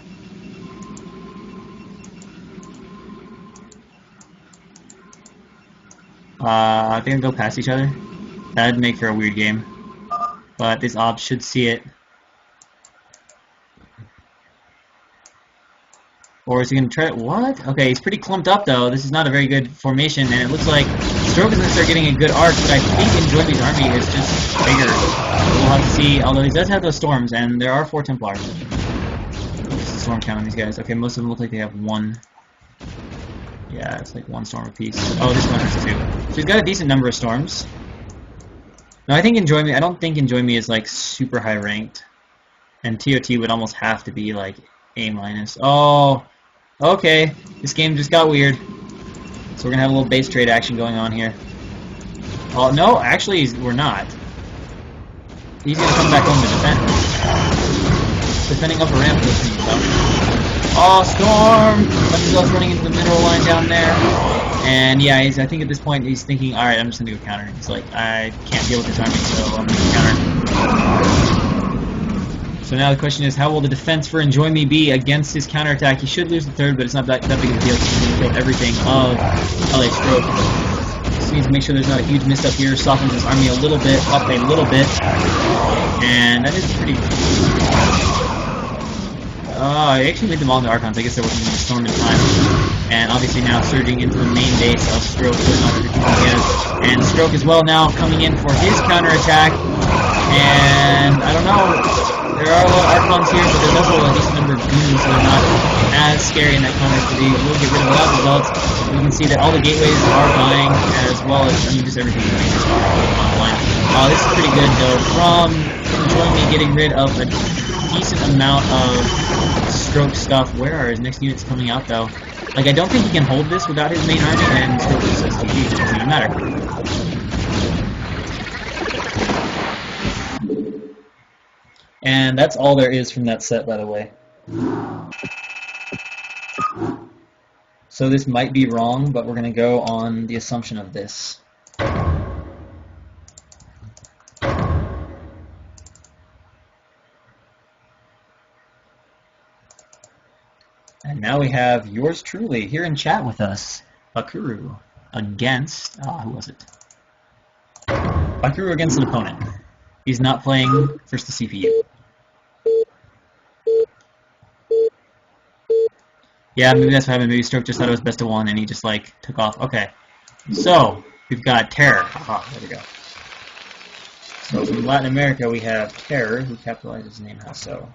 I think they'll go past each other. That'd make for a weird game. But this op should see it. Or is he going to try it? What? Okay, he's pretty clumped up though. This is not a very good formation, and it looks like Stroke is going to start getting a good arc, but I think Enjoyme's army is just bigger. We'll have to see, although he does have those storms, and there are 4 Templars. What's the storm count on these guys? Okay, most of them look like they have 1. Yeah, it's like 1 storm apiece. Oh, this one has 2. So he's got a decent number of storms. No, I think I don't think Enjoy Me is like super high ranked. And TOT would almost have to be like A-. Oh, okay. This game just got weird. So we're gonna have a little base trade action going on here. Oh, no, actually we're not. He's gonna come back home to defend. Defending upper ramp with himself. Oh, Storm! Bunch running into the mineral line down there. And yeah, I think at this point he's thinking, alright, I'm just going to go counter. He's like, I can't deal with this army, so I'm going to counter. So now the question is, how will the defense for Enjoy Me be against his counterattack? He should lose the 3rd, but it's not that big of a deal. He's going to kill everything of LA Stroke. Just needs to make sure there's not a huge miss up here. Softens his army a little bit, up a little bit. And that is pretty... I actually made them all into Archons. I guess there wasn't a storm in time. And obviously now surging into the main base of Stroke, putting on everything he has. And Stroke as well now coming in for his counterattack. And I don't know, there are a lot of Archons here, but there's also a decent number of goons, so they're not as scary in that counter activity. We'll get rid of that result. You can see that all the gateways are dying, as well as, I mean, just everything is online. This is pretty good though. From Enjoy Me getting rid of a decent amount of Stroke stuff. Where are his next units coming out though? Like, I don't think he can hold this without his main army, and Stroke is STG, so it doesn't even matter. And that's all there is from that set, by the way. So this might be wrong, but we're going to go on the assumption of this. And now we have yours truly here in chat with us, Bakuru, against, who was it? Bakuru against an opponent. He's not playing first the CPU. Yeah, maybe that's what happened. Maybe Stroke just thought it was best of one and he just like took off. Okay. So, we've got Terror. Aha, there we go. So from Latin America we have Terror, who capitalized his name how so.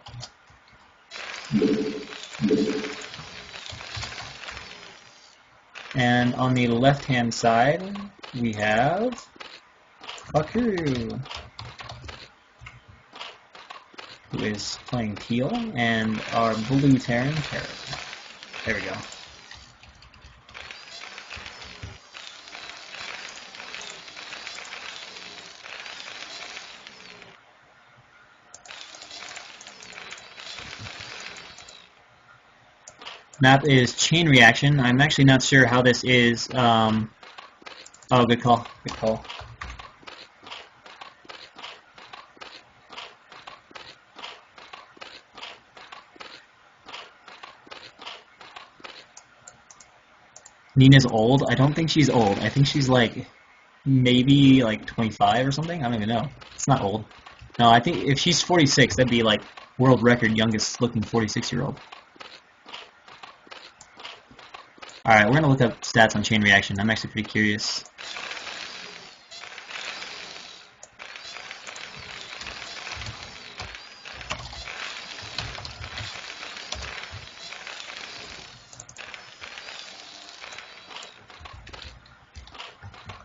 And on the left-hand side, we have Bakuru, who is playing Teal, and our blue Terran, Terror. There we go. Map is Chain Reaction. I'm actually not sure how this is. Oh, good call. Good call. Nina's old? I don't think she's old. I think she's like maybe like 25 or something. I don't even know. It's not old. No, I think if she's 46, that'd be like world record youngest looking 46-year-old. Alright, we're going to look up stats on Chain Reaction. I'm actually pretty curious.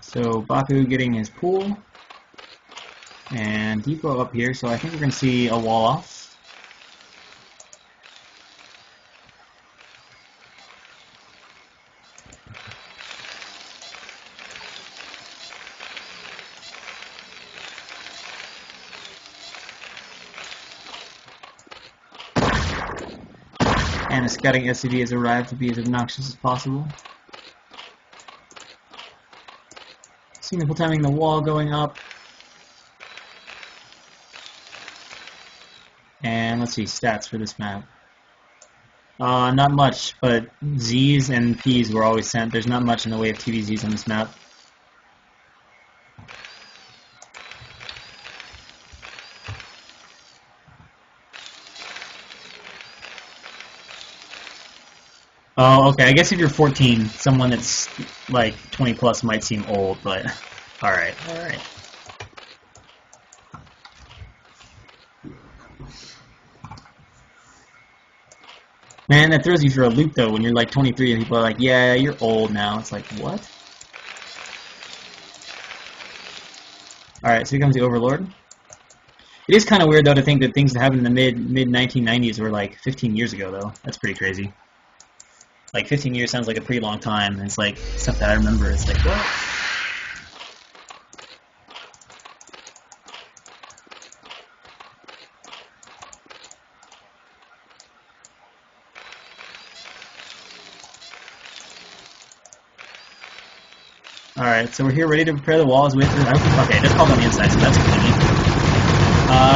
So, Baku getting his pool. And Depot up here, so I think we're going to see a wall off. And a scouting SCV has arrived to be as obnoxious as possible. Signal timing the wall going up. And let's see, stats for this map. Not much, but Z's and P's were always sent. There's not much in the way of TVZs on this map. Oh, okay. I guess if you're 14, someone that's like 20 plus might seem old, but alright, alright. Man, that throws you for a loop though when you're like 23 and people are like, yeah, you're old now. It's like, what? Alright, so here comes the Overlord. It is kind of weird though to think that things that happened in the mid-1990s were like 15 years ago though. That's pretty crazy. Like 15 years sounds like a pretty long time, and it's like stuff that I remember. It's like, what? Alright, so we're here ready to prepare the walls with... Okay, just called on the inside, so that's convenient.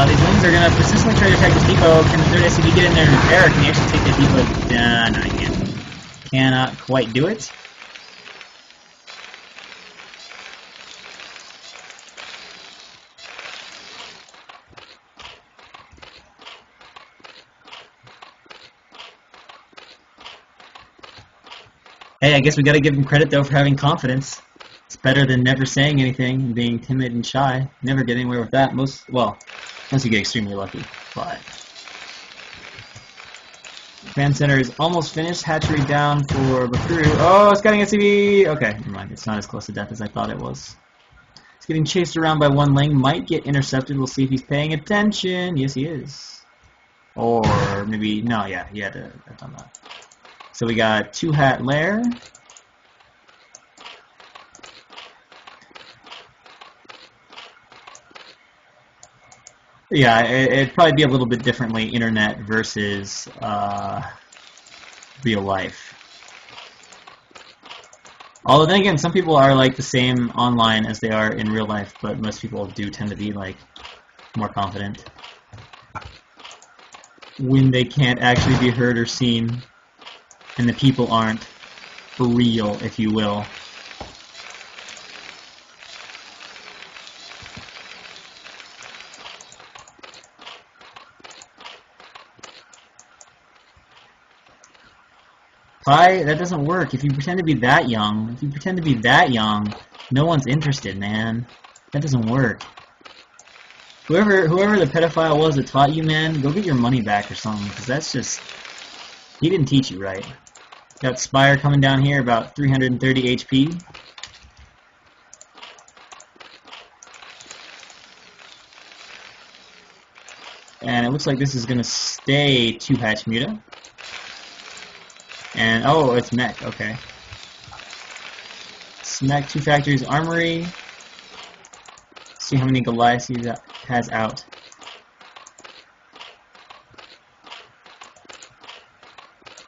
These wings are going to persistently try to attack this depot. Can the third SCV get in there and repair? Can he actually take the depot down? No, he can't. Cannot quite do it. Hey, I guess we gotta give him credit though for having confidence. It's better than never saying anything and being timid and shy. Never get anywhere with that. Unless you get extremely lucky. But Command Center is almost finished. Hatchery down for Bakuru. Oh, it's getting a CV! Okay, never mind. It's not as close to death as I thought it was. It's getting chased around by one Ling. Might get intercepted. We'll see if he's paying attention. Yes, he is. Or maybe... No, yeah, he had to have done that. So we got 2-hat lair. Yeah, it'd probably be a little bit differently internet versus real life. Although then again, some people are like the same online as they are in real life, but most people do tend to be like more confident when they can't actually be heard or seen, and the people aren't for real, if you will. Pi, that doesn't work. If you pretend to be that young, no one's interested, man. That doesn't work. Whoever the pedophile was that taught you, man, go get your money back or something, because that's just... he didn't teach you right. Got Spire coming down here, about 330 HP. And it looks like this is going to stay 2-hatch Muta. And, oh, it's mech, okay. Smack 2 Factories Armory. See how many Goliaths he has out.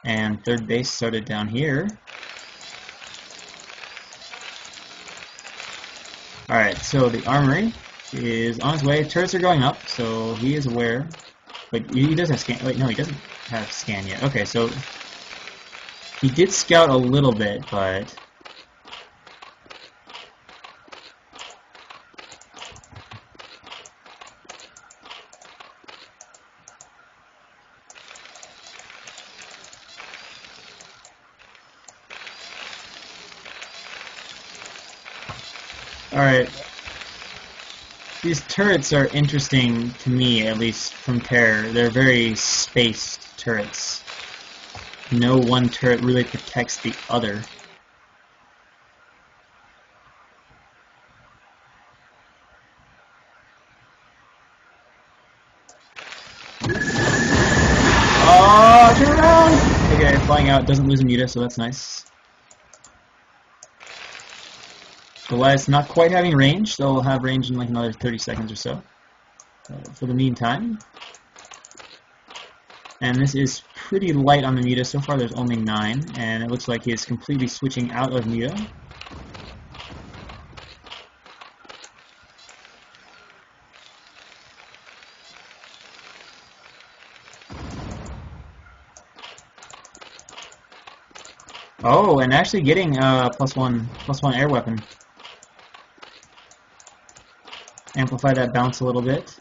And third base started down here. Alright, so the Armory is on his way. Turrets are going up, so he is aware. But he does have scan. Wait, no, he doesn't have scan yet. Okay, so he did scout a little bit, but... Alright. These turrets are interesting to me, at least from Terror. They're very spaced turrets. No one turret really protects the other. Oh, turn around! Okay, flying out doesn't lose a Muta, so that's nice. Goliath's not quite having range, so we'll have range in like another 30 seconds or so. For the meantime. And this is pretty light on the Muta. So far there's only 9, and it looks like he is completely switching out of Muta. Oh, and actually getting +1 air weapon. Amplify that bounce a little bit.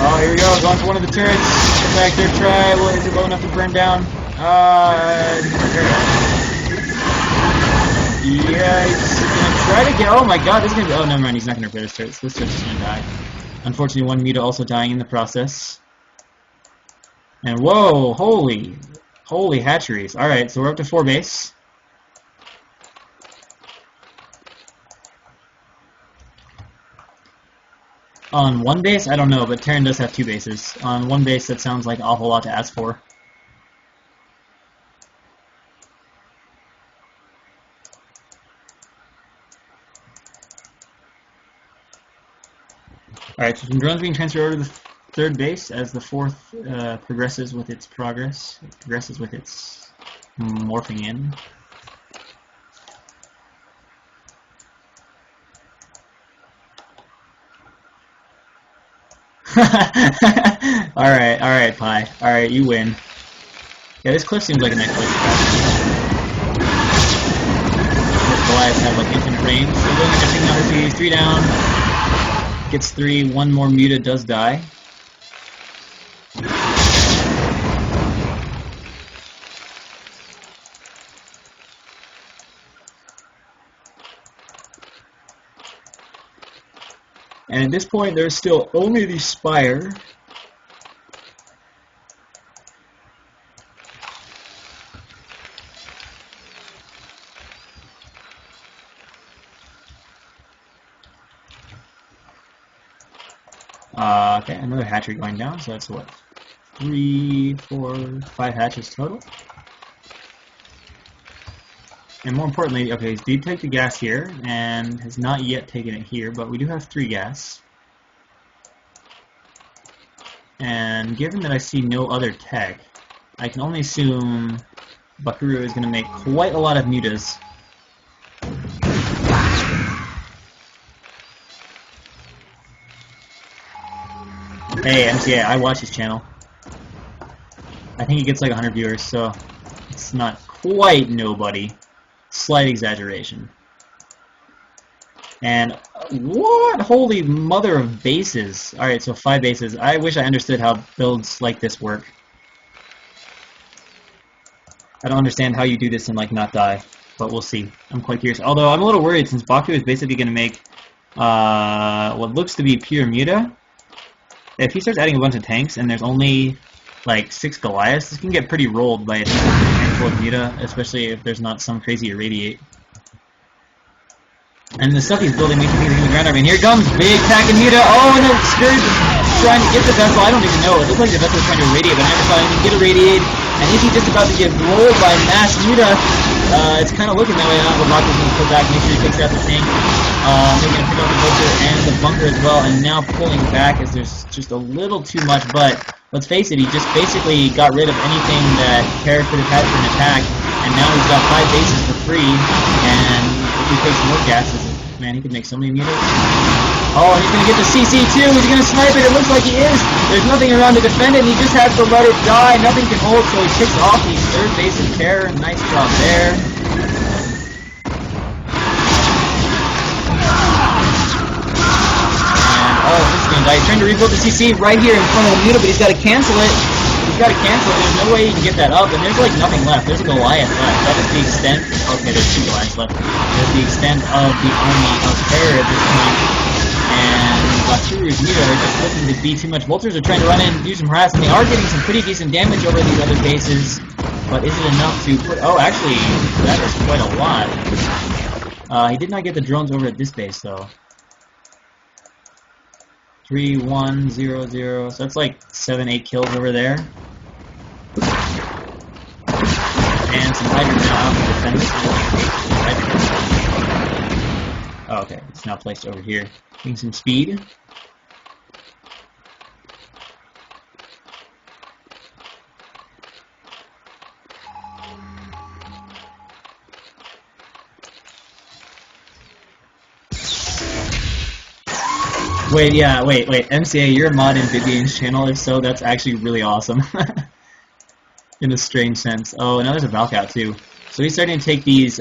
Oh, here we go, going for one of the turrets. Back there, try. Well, is it low enough to burn down? Yeah, he's gonna try to get... Oh my god, this is gonna be... Oh, never mind, he's not gonna repair this turret. This turret's just gonna die. Unfortunately, one Muta also dying in the process. And whoa, holy hatcheries. Alright, so we're up to 4 base. On 1 base, I don't know, but Terran does have 2 bases. On 1 base, that sounds like an awful lot to ask for. Alright, so some drones being transferred over to the 3rd base as the 4th progresses with its progress. It progresses with its morphing in. Alright, Pi. Alright, you win. Yeah, this cliff seems like a nice place to crash. Goliaths have like infinite range. So going into technology, 3 down. Gets 3, 1 more Muta does die. And at this point, there's still only the Spire. Okay, another hatchery going down, so that's what? 3, 4, 5 hatches total. And more importantly, okay, he did take the gas here, and has not yet taken it here, but we do have 3 gas. And given that I see no other tech, I can only assume Bakuru is going to make quite a lot of mutas. Hey, MCA, I watch his channel. I think he gets like 100 viewers, so it's not quite nobody. Slight exaggeration. And what? Holy mother of bases. Alright, so 5 bases. I wish I understood how builds like this work. I don't understand how you do this and like not die, but we'll see. I'm quite curious. Although I'm a little worried since Baku is basically going to make what looks to be pure muta. If he starts adding a bunch of tanks and there's only like 6 Goliaths, this can get pretty rolled by a handful of muta, especially if there's not some crazy irradiate. And the stuff he's building makes me think he's in the ground army. And here comes big attack and muta. Oh, and the Scourge is trying to get the vessel. I don't even know. It looked like the vessel was trying to irradiate, but I never saw anything get irradiated. And is he just about to get rolled by mass muta? It's kind of looking that way now. The Rock is going to pull back, make sure he takes out the tank. They're going to pick up the vulture and the bunker as well. And now pulling back as there's just a little too much. But let's face it, he just basically got rid of anything that Terra could have had for an attack. And now he's got 5 bases for free. And if he takes more gases, man, he could make so many mutas. Oh, and he's going to get the CC too. He's going to snipe it. It looks like he is. There's nothing around to defend it, and he just has to let it die. Nothing can hold, so he picks off the 3rd base of Terror. Nice job there. And, oh, this is going to die. He's trying to rebuild the CC right here in front of the muta, but he's got to cancel it. He's got to cancel it. There's no way he can get that up, and there's like nothing left. There's a Goliath left. That is the extent. Okay, there's 2 Goliaths left. There's the extent of the army of Terror at this point. And Bakuru's muta are just looking to be too much. Vultures are trying to run in and do some harassment. They are getting some pretty decent damage over these other bases, but is it enough to put... Oh, actually, that is quite a lot. He did not get the drones over at this base, though. 3, 1, 0, 0. So that's like 7, 8 kills over there. And some hydrogen out to defend this. Oh, okay. It's now placed over here. Getting some speed. Wait, MCA, you're a mod in Vivian's channel. If so, that's actually really awesome. In a strange sense. Oh, and now there's a Valkout too. So he's starting to take these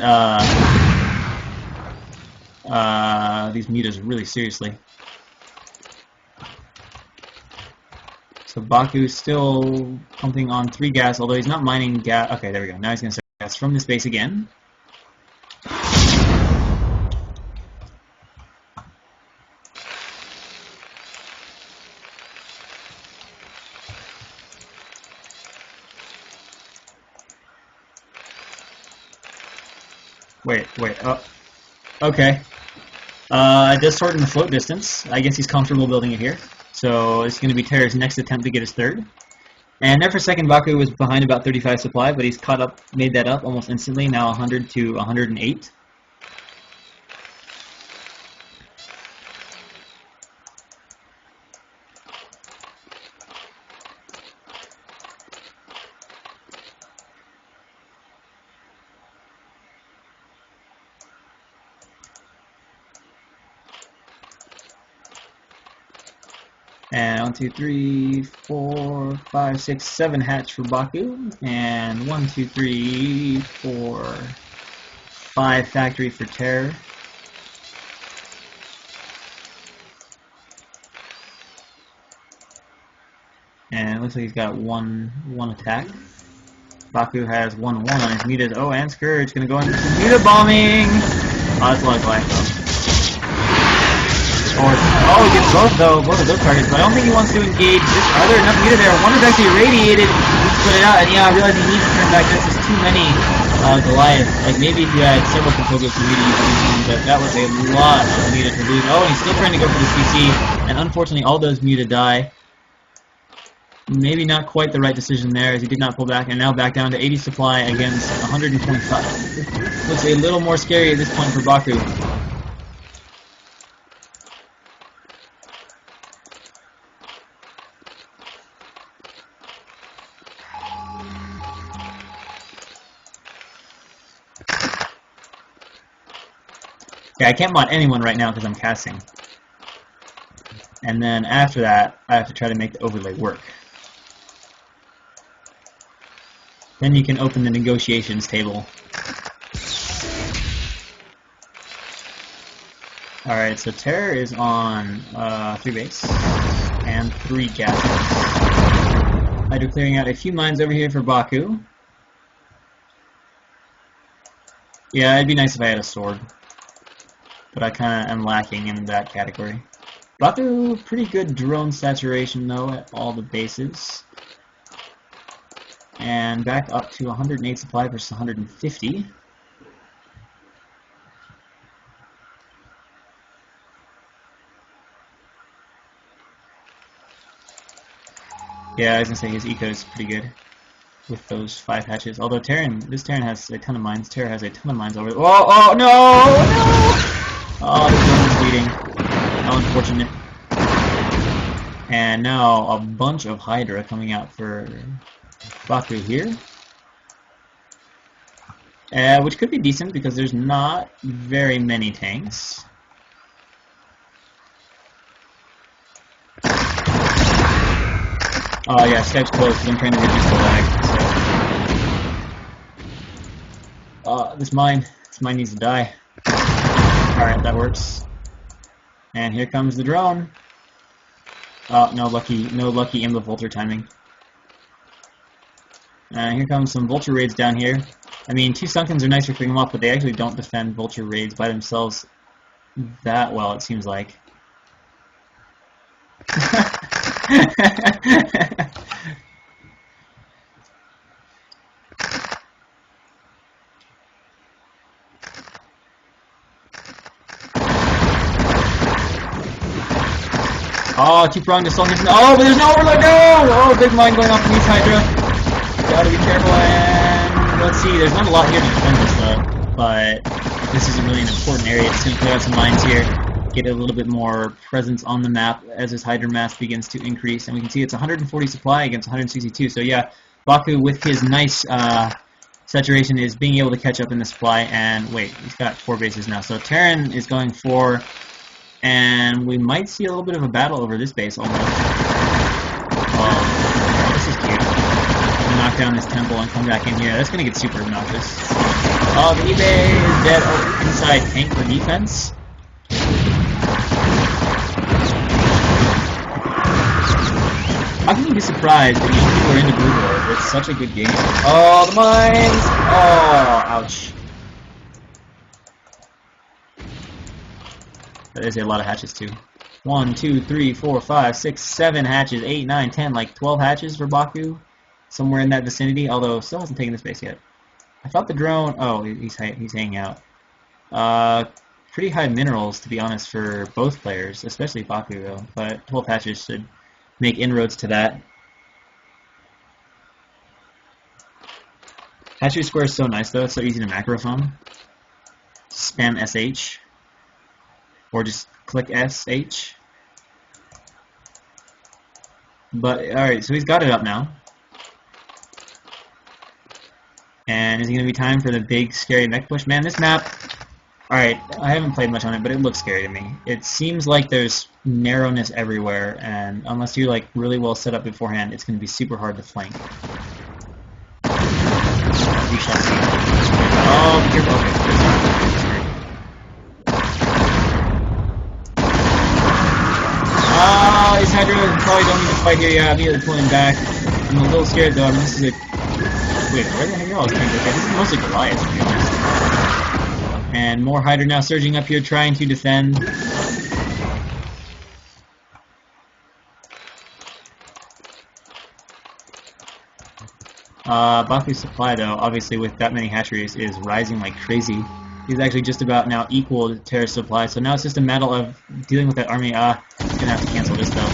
mutas really seriously. So Baku's still pumping on 3 gas, although he's not mining gas. Okay, there we go. Now he's going to start gas from this base again. Wait, oh, okay. It does sort in the float distance. I guess he's comfortable building it here. So it's going to be Terra's next attempt to get his 3rd. And there for a second, Baku was behind about 35 supply, but he's caught up, made that up almost instantly, now 100 to 108. And 1, 2, 3, 4, 5, 6, 7 hatch for Baku, and 1, 2, 3, 4, 5 factory for Terror. And it looks like he's got one attack. Baku has 1-1 on his mutas. Oh, and Scourge gonna go into some muta bombing. Oh, that's a lot of life though. Oh, he gets both of those targets, but I don't think he wants to engage. Are there enough muta there? One is actually irradiated. He split it out, and yeah, I realize he needs to turn back. That's just too many Goliaths. Like, maybe if you had several Kokogas to muta, you could use them, but that was a lot of muta to lose. Oh, and he's still trying to go for the CC, and unfortunately all those muta die. Maybe not quite the right decision there, as he did not pull back, and now back down to 80 supply against 125. Looks a little more scary at this point for Baku. Yeah, I can't mod anyone right now because I'm casting. And then after that, I have to try to make the overlay work. Then you can open the negotiations table. Alright, so Terror is on 3 base and 3 gases. Hydro clearing out a few mines over here for Baku. Yeah, it'd be nice if I had a sword. But I kind of am lacking in that category. Baku, pretty good drone saturation though at all the bases. And back up to 108 supply versus 150. Yeah, I was gonna say his eco is pretty good with those 5 hatches. Although this Terran has a ton of mines. Terra has a ton of mines over there. Oh, oh no! No! Oh, the drone is bleeding. How unfortunate. And now a bunch of Hydra coming out for Baku here. Which could be decent because there's not very many tanks. Oh yeah, Skype's closed because I'm trying to reduce the lag. So. This mine needs to die. Alright, that works. And here comes the drone. Oh, no lucky Imba Vulture timing. Here comes some Vulture raids down here. I mean, 2 Sunkens are nice for picking them up, but they actually don't defend Vulture raids by themselves that well, it seems like. Oh, 2-pronged assault. Oh, but there's no overload. No! Oh, big mine going off from East Hydra. Gotta be careful. And let's see. There's not a lot here to defend this though, but this isn't really an important area. Just gonna clear out some mines here, get a little bit more presence on the map as this Hydra mass begins to increase. And we can see it's 140 supply against 162. So yeah, Baku with his nice saturation is being able to catch up in the supply. And wait, he's got 4 bases now. So Terran is going for. And we might see a little bit of a battle over this base almost. Oh, this is cute. Knock down this temple and come back in here. That's going to get super obnoxious. Oh, the eBay is dead. Oh, inside tank for defense. How can you be surprised that these people are into Blue War? It's such a good game. Oh, the mines! Oh, ouch. There's a lot of hatches too. 1, 2, 3, 4, 5, 6, 7 hatches, 8, 9, 10, like 12 hatches for Baku, somewhere in that vicinity. Although still hasn't taken the space yet. I thought the drone. Oh, he's hanging out. Pretty high minerals to be honest for both players, especially Baku though. But 12 hatches should make inroads to that. Hatchery square is so nice though. It's so easy to macro from. Spam SH. Or just click SH. But, alright, so he's got it up now. And is it going to be time for the big, scary mech push? Man, this map... Alright, I haven't played much on it, but it looks scary to me. It seems like there's narrowness everywhere, and unless you're, like, really well set up beforehand, it's going to be super hard to flank. We shall see. Oh, be careful. Okay. This Hydra probably don't need to fight here. Yeah, I'm immediately pulling back. I'm a little scared though. I mean, this is a... Wait, where the heck are all these tanks? Okay, this is mostly Goliath, to be honest. And more Hydra now surging up here, trying to defend. Baku's supply, though, obviously with that many hatcheries, is rising like crazy. He's actually just about now equal to Terra's supply, so now it's just a matter of dealing with that army. He's gonna have to cancel this though.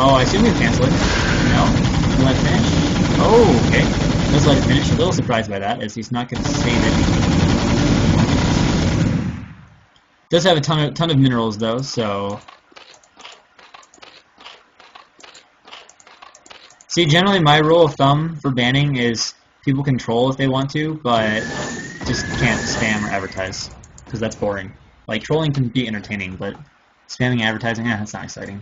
Oh, I assume he'll cancel it. No? He'll let it finish? Oh, okay. Let's let it finish. A little surprised by that, as he's not gonna save it. Does have a ton of minerals though, so. See, generally my rule of thumb for banning is people can troll if they want to, but just can't spam or advertise, because that's boring. Like, trolling can be entertaining, but spamming advertising, that's not exciting.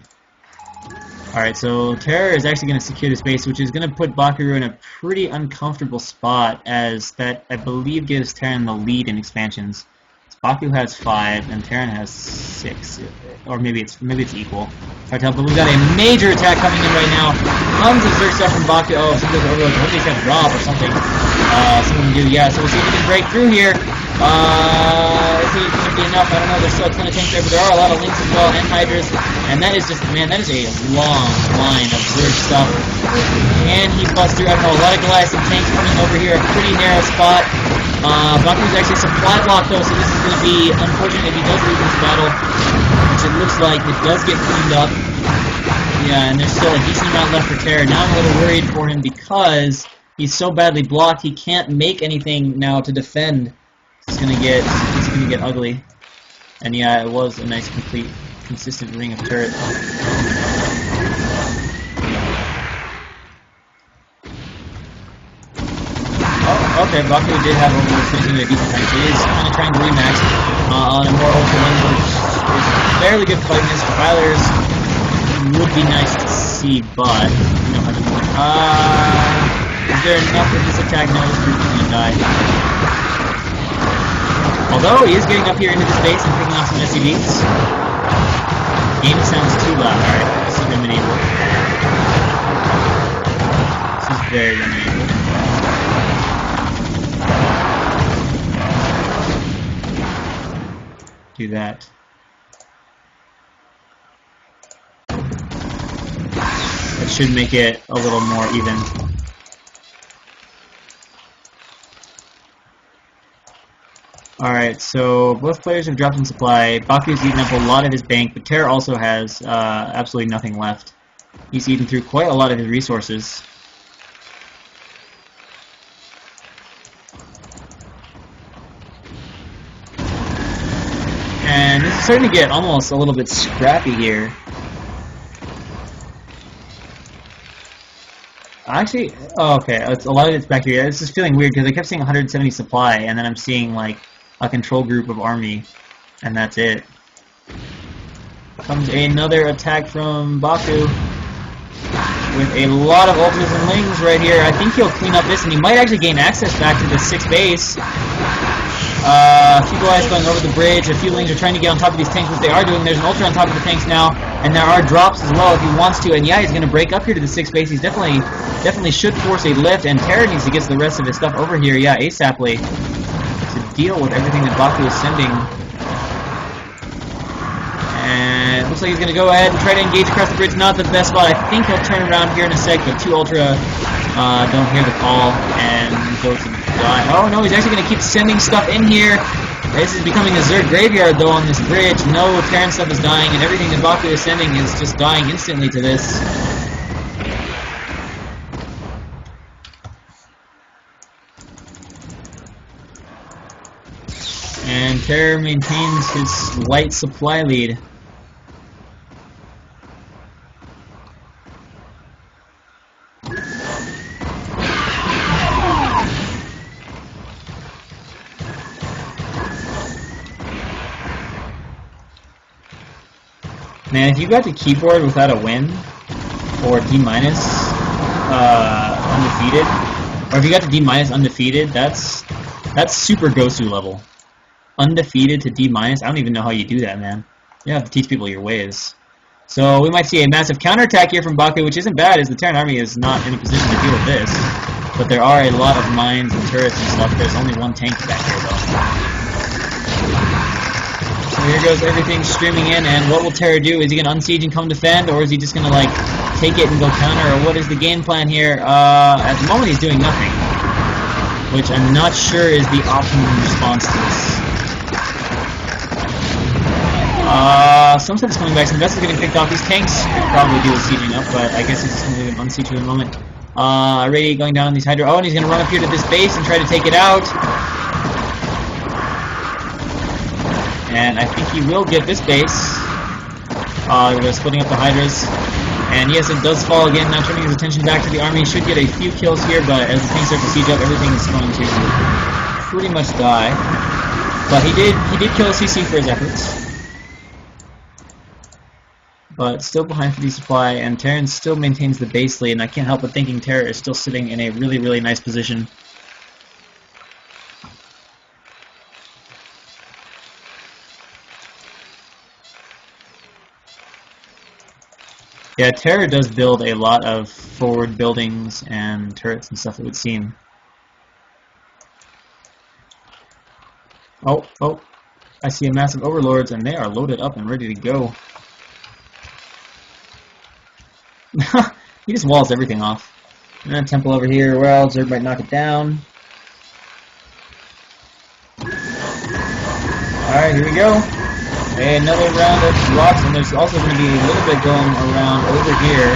Alright, so Terror is actually going to secure this base, which is going to put Bakuru in a pretty uncomfortable spot, as that, I believe, gives Terran the lead in expansions. Baku has 5, and Terran has 6, or maybe it's equal. Hard to tell, but we've got a major attack coming in right now. Tons of Zerg stuff from Baku. Oh, some of those overloads. Hopefully he's got a drop or something. Some of them do, yeah. So we'll see if we can break through here. Is it going to be enough? I don't know. There's still a ton of tanks there, but there are a lot of links as well, and hydras. And that is just, man, that is a long line of Zerg stuff. And he busts through, I don't know, a lot of Goliaths and tanks coming over here. A pretty narrow spot. Baku's actually supply blocked though, so this is going to be unfortunate if he does lose this battle, which it looks like it does get cleaned up. Yeah, and there's still a decent amount left for Terror. Now I'm a little worried for him because he's so badly blocked, he can't make anything now to defend. It's gonna get ugly. And yeah, it was a nice, complete, consistent ring of turret. Oh, okay, Baku did have almost finishing a decent time. He is kind of trying to remax on a more ultra one, which is fairly good fighting. Compilers would be nice to see, but you know how to do it. Is there enough for this attack? No, this person's gonna die. Although he is getting up here into the space and picking off some SCVs. Game sounds too loud. Alright, this is eliminable. This is very eliminable. Do that. That should make it a little more even. Alright, so both players have dropped in supply. Baku's eaten up a lot of his bank, but Terror also has absolutely nothing left. He's eaten through quite a lot of his resources. And this is starting to get almost a little bit scrappy here. Actually, oh, okay, a lot of it's back here. It's just feeling weird because I kept seeing 170 supply, and then I'm seeing like a control group of army, and that's it. Comes another attack from Baku with a lot of ultras and lings right here. I think he'll clean up this, and he might actually gain access back to the 6th base. A few guys going over the bridge, a few lings are trying to get on top of these tanks, which they are doing. There's an ultra on top of the tanks now, and there are drops as well if he wants to. And yeah, he's going to break up here to the 6th base. He's definitely should force a lift, and Terror needs to get the rest of his stuff over here, yeah, ASAPly, to deal with everything that Baku is sending. And it looks like he's going to go ahead and try to engage across the bridge. Not the best spot. I think he'll turn around here in a sec, but 2 ultra don't hear the call and go to die. Oh no, he's actually going to keep sending stuff in here. This is becoming a Zerg graveyard though on this bridge. No Terran stuff is dying, and everything that Baku is sending is just dying instantly to this. And Terror maintains his light supply lead. Man, if you got the keyboard without a win, or D- undefeated, or if you got the D- undefeated, that's super Gosu level. Undefeated to D-, I don't even know how you do that, man. You have to teach people your ways. So we might see a massive counterattack here from Baku, which isn't bad, as the Terran army is not in a position to deal with this. But there are a lot of mines and turrets and stuff. There's only one tank back here, though. So here goes everything streaming in, and what will Terror do? Is he going to unsiege and come defend, or is he just going to, like, take it and go counter, or what is the game plan here? At the moment, he's doing nothing, which I'm not sure is the optimum response to this. Some stuff is coming back, some vessels getting picked off. These tanks could probably do with sieging up, but I guess he's just going to leave them unsieged for the moment. Radiate going down on these Hydra. Oh, and he's going to run up here to this base and try to take it out. And I think he will get this base. We're splitting up the Hydras. And yes, it does fall again. Now turning his attention back to the army. He should get a few kills here, but as the tanks start to siege up, everything is going to pretty much die. But he did kill a CC for his efforts. But still behind for the supply, and Terran still maintains the base lead, and I can't help but thinking Terra is still sitting in a really, really nice position. Yeah, Terra does build a lot of forward buildings and turrets and stuff, it would seem. Oh, I see a massive overlords, and they are loaded up and ready to go. He just walls everything off. And then temple over here. Where else? Everybody knock it down. Alright, here we go. Another round of rocks, and there's also going to be a little bit going around over here.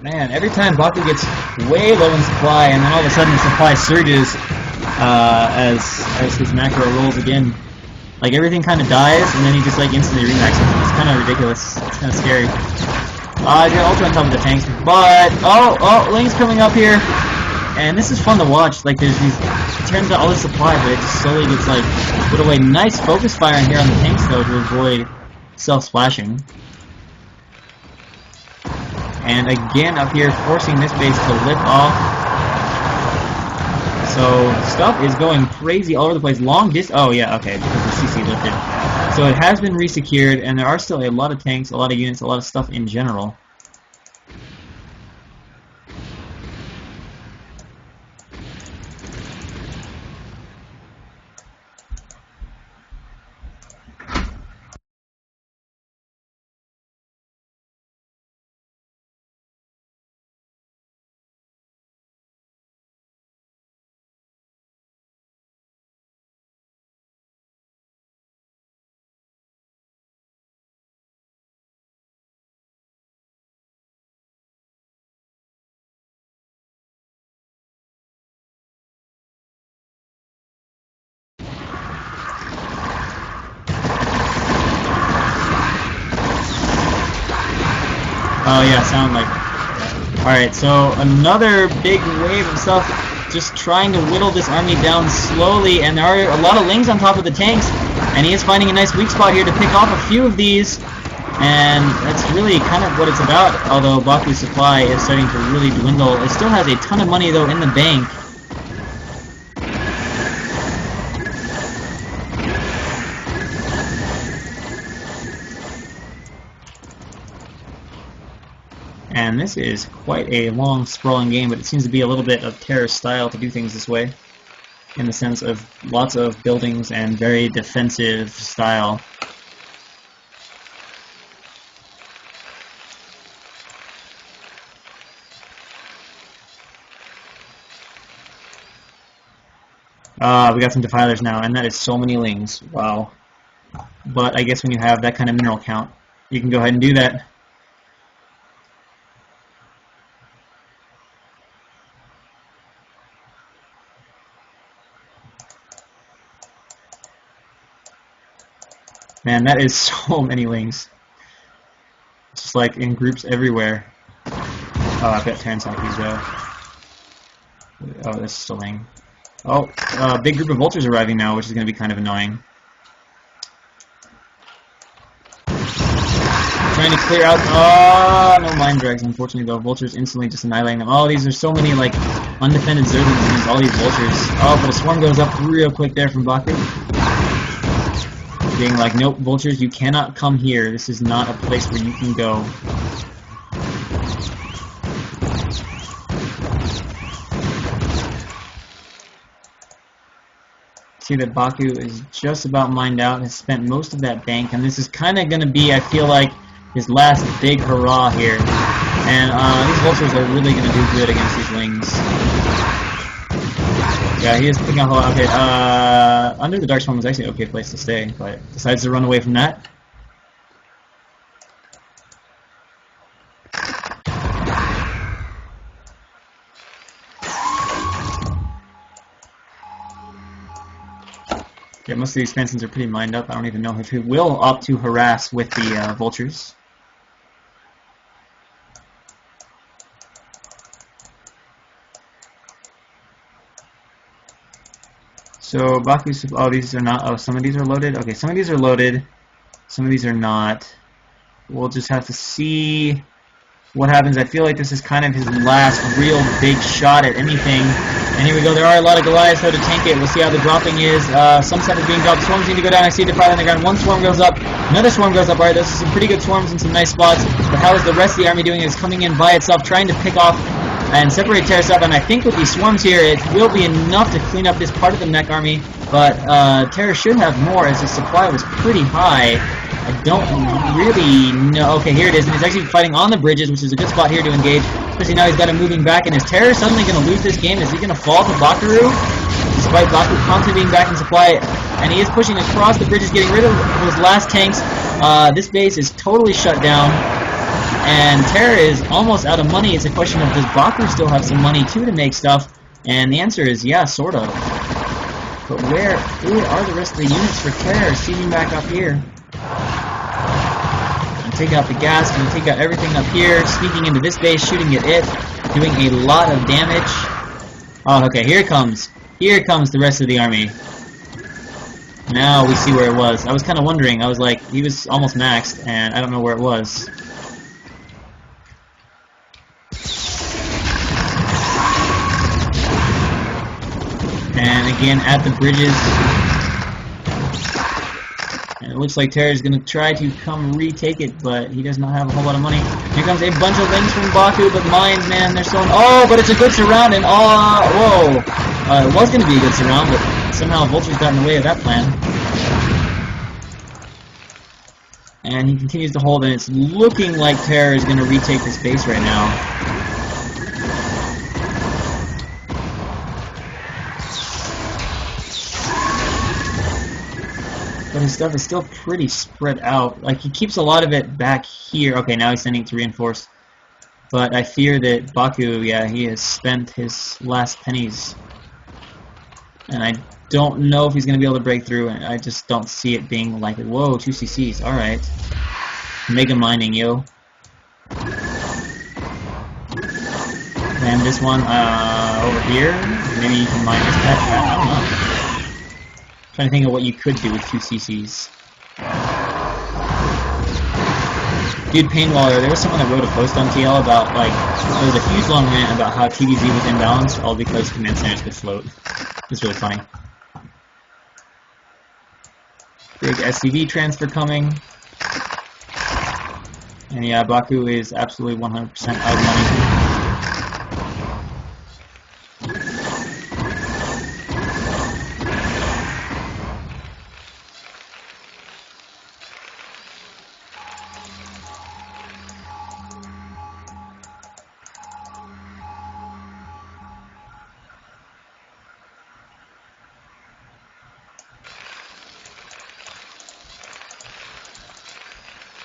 Man, every time Baku gets way low in supply, and then all of a sudden the supply surges as his macro rolls again. Like, everything kind of dies, and then he just, like, instantly remaxes. It's kind of ridiculous. It's kind of scary. I got ultra on top of the tanks, but... Oh, Ling's coming up here. And this is fun to watch. Like, there's these... It turns out all this supply, but it just slowly gets, like, put away. Nice focus fire in here on the tanks, though, to avoid self-splashing. And again, up here, forcing this base to lip off. So, stuff is going crazy all over the place. Long distance... Oh, yeah, okay, because the CC lifted. So it has been resecured, and there are still a lot of tanks, a lot of units, a lot of stuff in general. Oh yeah, sound like... Alright, so another big wave of stuff just trying to whittle this army down slowly, and there are a lot of Lings on top of the tanks, and he is finding a nice weak spot here to pick off a few of these, and that's really kind of what it's about, although Baku's supply is starting to really dwindle. It still has a ton of money, though, in the bank. And this is quite a long, sprawling game, but it seems to be a little bit of Terra's style to do things this way, in the sense of lots of buildings and very defensive style. We got some defilers now, and that is so many Lings. Wow. But I guess when you have that kind of mineral count, you can go ahead and do that. Man, that is so many Lings. Just like in groups everywhere. Oh, I've got Taransaki's though. Oh, that's still Ling. Oh, big group of vultures arriving now, which is going to be kind of annoying. Trying to clear out... Oh, no mind drags, unfortunately, though. Vultures instantly just annihilating them. Oh, these are so many, like, undefended Zerglings against all these vultures. Oh, but a swarm goes up real quick there from Baku. Being like, nope, vultures, you cannot come here. This is not a place where you can go. See that Baku is just about mined out, has spent most of that bank, and this is kind of going to be, I feel like, his last big hurrah here. And these vultures are really going to do good against these Lings. Yeah, he is picking up a lot. Okay, under the Dark Swarm was actually an okay place to stay, but decides to run away from that. most of the expansions are pretty mined up. I don't even know if he will opt to harass with the vultures. So Baku's, oh, these are not, oh, some of these are loaded. Okay, some of these are loaded, some of these are not. We'll just have to see what happens. I feel like this is kind of his last real big shot at anything. And here we go, there are a lot of Goliaths though to tank it. We'll see how the dropping is. Some stuff is being dropped. Swarms need to go down. I see the pile on the ground. One swarm goes up, another swarm goes up. Alright, those are some pretty good swarms in some nice spots. But how is the rest of the army doing? It's coming in by itself, trying to pick off and separate Terra's up, and I think with these swarms here, it will be enough to clean up this part of the mech army, but Terra should have more as his supply was pretty high. I don't really know. Okay, here it is, and he's actually fighting on the bridges, which is a good spot here to engage, especially now he's got him moving back, and is Terra suddenly going to lose this game? Is he going to fall to Bakaru? Despite Baku constantly being back in supply, and he is pushing across the bridges, getting rid of those last tanks. This base is totally shut down. And Terra is almost out of money. It's a question of, does Baku still have some money too to make stuff? And the answer is yeah, sort of. But where are the rest of the units for Terra? Seeding back up here. And take out the gas, and take out everything up here, sneaking into this base, shooting at it, doing a lot of damage. Oh, okay, here it comes. Here comes the rest of the army. Now we see where it was. I was kind of wondering. I was like, he was almost maxed, and I don't know where it was. And again, at the bridges. And it looks like Terra's going to try to come retake it, but he does not have a whole lot of money. Here comes a bunch of links from Baku, but mines, man, they're so... Oh, but it's a good surround, and whoa! It was going to be a good surround, but somehow Vultures got in the way of that plan. And he continues to hold, and it's looking like Terra is going to retake this base right now. But his stuff is still pretty spread out. Like, he keeps a lot of it back here. Okay, now he's sending it to reinforce. But I fear that Baku, yeah, he has spent his last pennies. And I don't know if he's going to be able to break through, and I just don't see it being likely. Whoa, 2 CCs, alright. Mega mining, yo. And this one, over here, maybe you can mine this pet. I don't know. Trying to think of what you could do with 2 CCs. Dude, Painwaller, there was someone that wrote a post on TL about, like, there was a huge long rant about how TVZ was imbalanced, all because command centers could float. It's really funny. Big SCV transfer coming. And yeah, Baku is absolutely 100% out of money.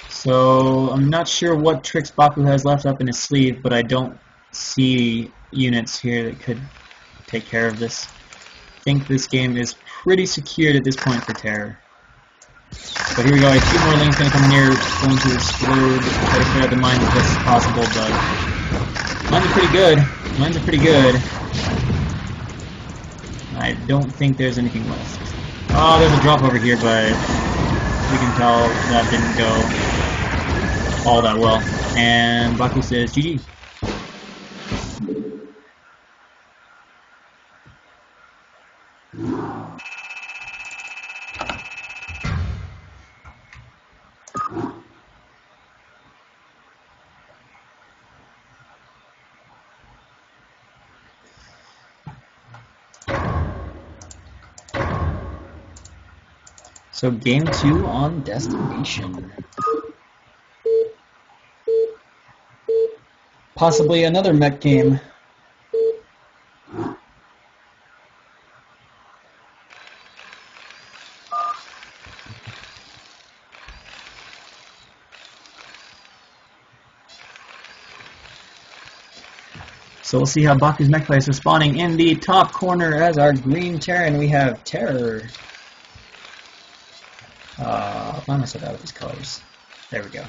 So I'm not sure what tricks Baku has left up in his sleeve, but I don't see units here that could take care of this. I think this game is pretty secured at this point for Terror. But here we go, a few more lanes going to come in here, going to explode, try to clear out the mines as best as possible, but mines are pretty good. Mines are pretty good. I don't think there's anything left. Oh, there's a drop over here, but we can tell that didn't go all that well. And Baku says GG. So game 2 on Destination. Possibly another mech game. So we'll see how Baku's mech players are spawning in the top corner as our green Terran. We have Terror. find myself out with these colors. There we go.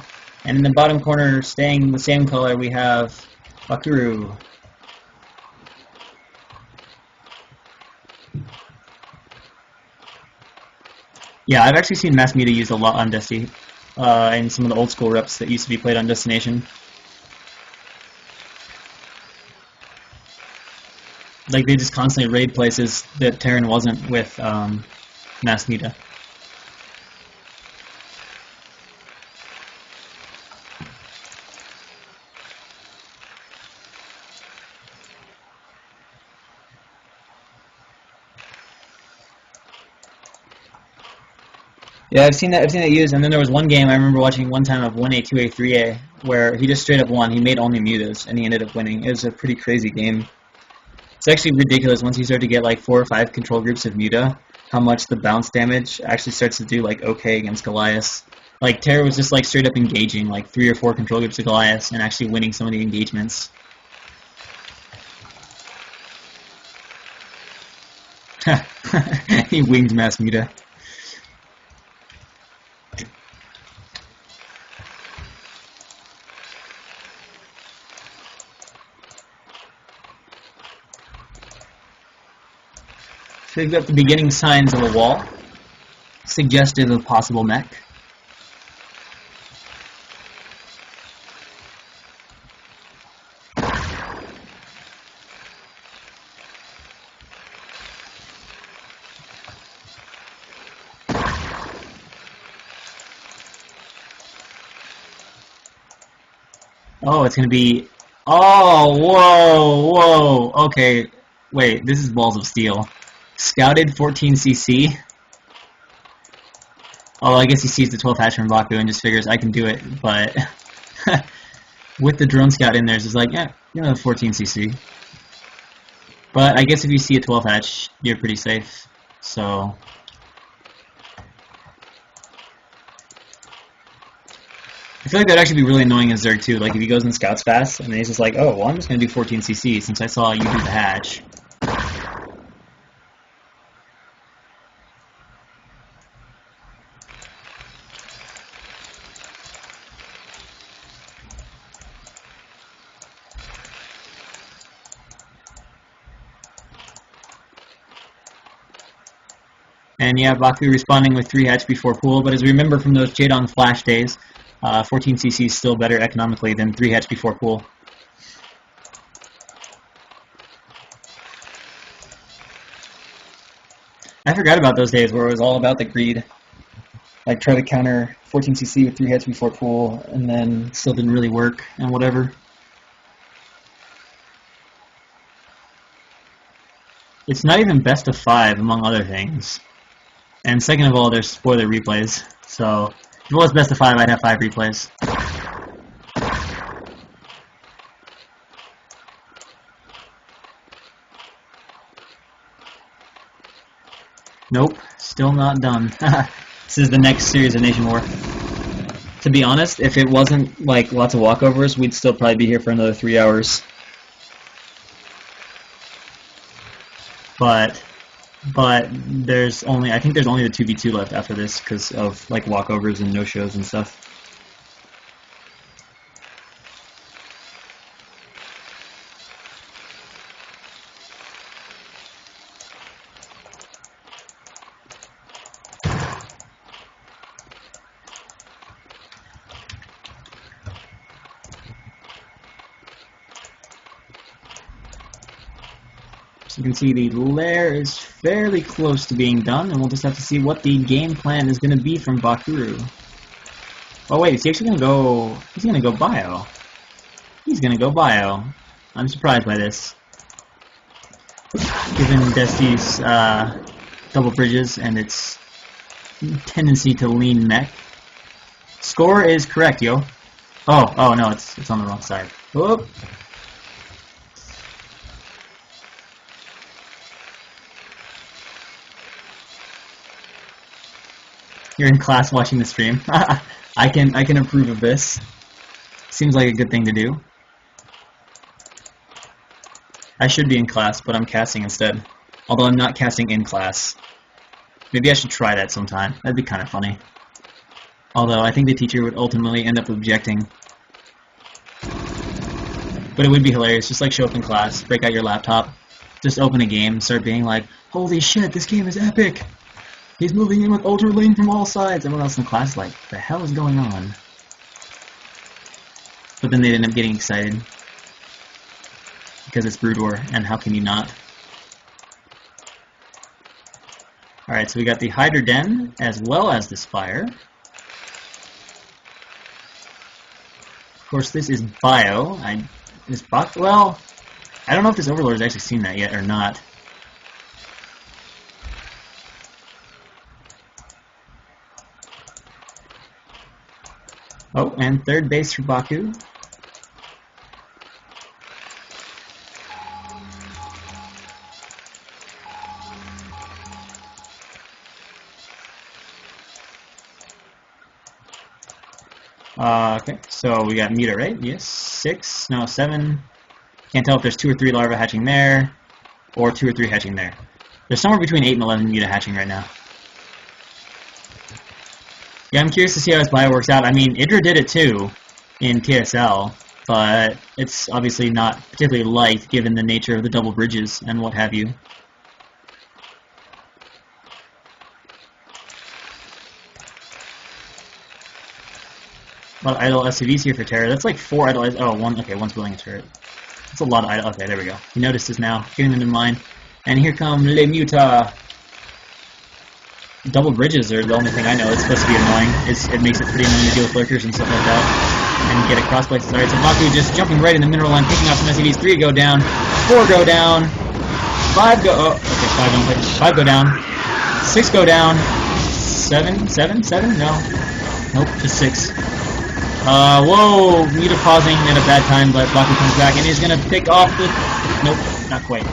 And in the bottom corner, staying the same color, we have Bakuru. Yeah, I've actually seen Mass Media used a lot on Desti, in some of the old school reps that used to be played on Destination. Like, they just constantly raid places that Terran wasn't with Mass Media. Yeah, I've seen that used, and then there was one game I remember watching one time of 1A, 2A, 3A, where he just straight up won. He made only mutas, and he ended up winning. It was a pretty crazy game. It's actually ridiculous once you start to get like 4 or 5 control groups of muta, how much the bounce damage actually starts to do like okay against Goliath. Like Terra was just like straight up engaging like 3 or 4 control groups of Goliath and actually winning some of the engagements. He winged Mass Muta. So we've got the beginning signs of a wall, suggestive of possible mech. Oh, it's gonna be... Oh, whoa, whoa, okay. Wait, this is Balls of Steel. Scouted 14cc. Oh, I guess he sees the 12 hatch from Baku and just figures I can do it, but with the drone scout in there, it's just like, yeah, you know, 14cc. But I guess if you see a 12 hatch, you're pretty safe, so... I feel like that'd actually be really annoying in Zerg too, like if he goes and scouts fast, and then he's just like, oh, well I'm just gonna do 14cc since I saw you do the hatch. And yeah, Baku responding with 3 hatch before pool, but as we remember from those Jadong Flash days, 14cc is still better economically than 3 hatch before pool. I forgot about those days where it was all about the greed. Like try to counter 14cc with 3 hatch before pool, and then still didn't really work, and whatever. It's not even best of 5, among other things. And second of all, there's spoiler replays. So, if it was best of 5, I'd have 5 replays. Nope, still not done. This is the next series of Nation War. To be honest, if it wasn't like lots of walkovers, we'd still probably be here for another 3 hours. But there's only, I think there's only the 2v2 left after this because of like walkovers and no-shows and stuff. So you can see the lair is fairly close to being done, and we'll just have to see what the game plan is going to be from Bakuru. Oh wait, is he actually going to go... He's going to go bio. He's going to go bio. I'm surprised by this. Given Desti's double bridges and its tendency to lean mech. Score is correct, yo. Oh no, it's on the wrong side. Whoop. You're in class watching the stream. I can approve of this. Seems like a good thing to do. I should be in class, but I'm casting instead. Although I'm not casting in class. Maybe I should try that sometime. That'd be kind of funny. Although I think the teacher would ultimately end up objecting. But it would be hilarious. Just like show up in class, break out your laptop, just open a game, start being like, holy shit, this game is epic! He's moving in with ultra lane from all sides. Everyone else in the class is like, the hell is going on? But then they'd end up getting excited. Because it's Brood War, and how can you not? Alright, so we got the Hydra Den, as well as the Spire. Of course, this is Bio. Well, I don't know if this Overlord has actually seen that yet or not. Oh, and third base for Baku. Okay, so we got Muta, right? Yes, 6, no, 7. Can't tell if there's 2 or 3 larvae hatching there, or 2 or 3 hatching there. There's somewhere between 8 and 11 Muta hatching right now. Yeah, I'm curious to see how his bio works out. I mean, Idra did it too in TSL, but it's obviously not particularly light given the nature of the double bridges and what have you. A lot of idle SCVs here for Terra. That's like 4 idle. Oh, one. Okay, one's building a turret. That's a lot of idle. Okay, there we go. He notices now, getting them in mind. And here come Le Muta. Double bridges are the only thing I know. It's supposed to be annoying. It makes it pretty annoying to deal with lurkers and stuff like that. And get across places. Alright, so Baku just jumping right in the mineral line, picking off some SCVs. 3 go down. 4 go down. 5 go. Oh, okay, 5 don't play. 5 go down. 6 go down. 7? 7? 7? No. Nope, just 6. Whoa! Muta pausing at a bad time, but Baku comes back and he's gonna pick off the. Nope, not quite.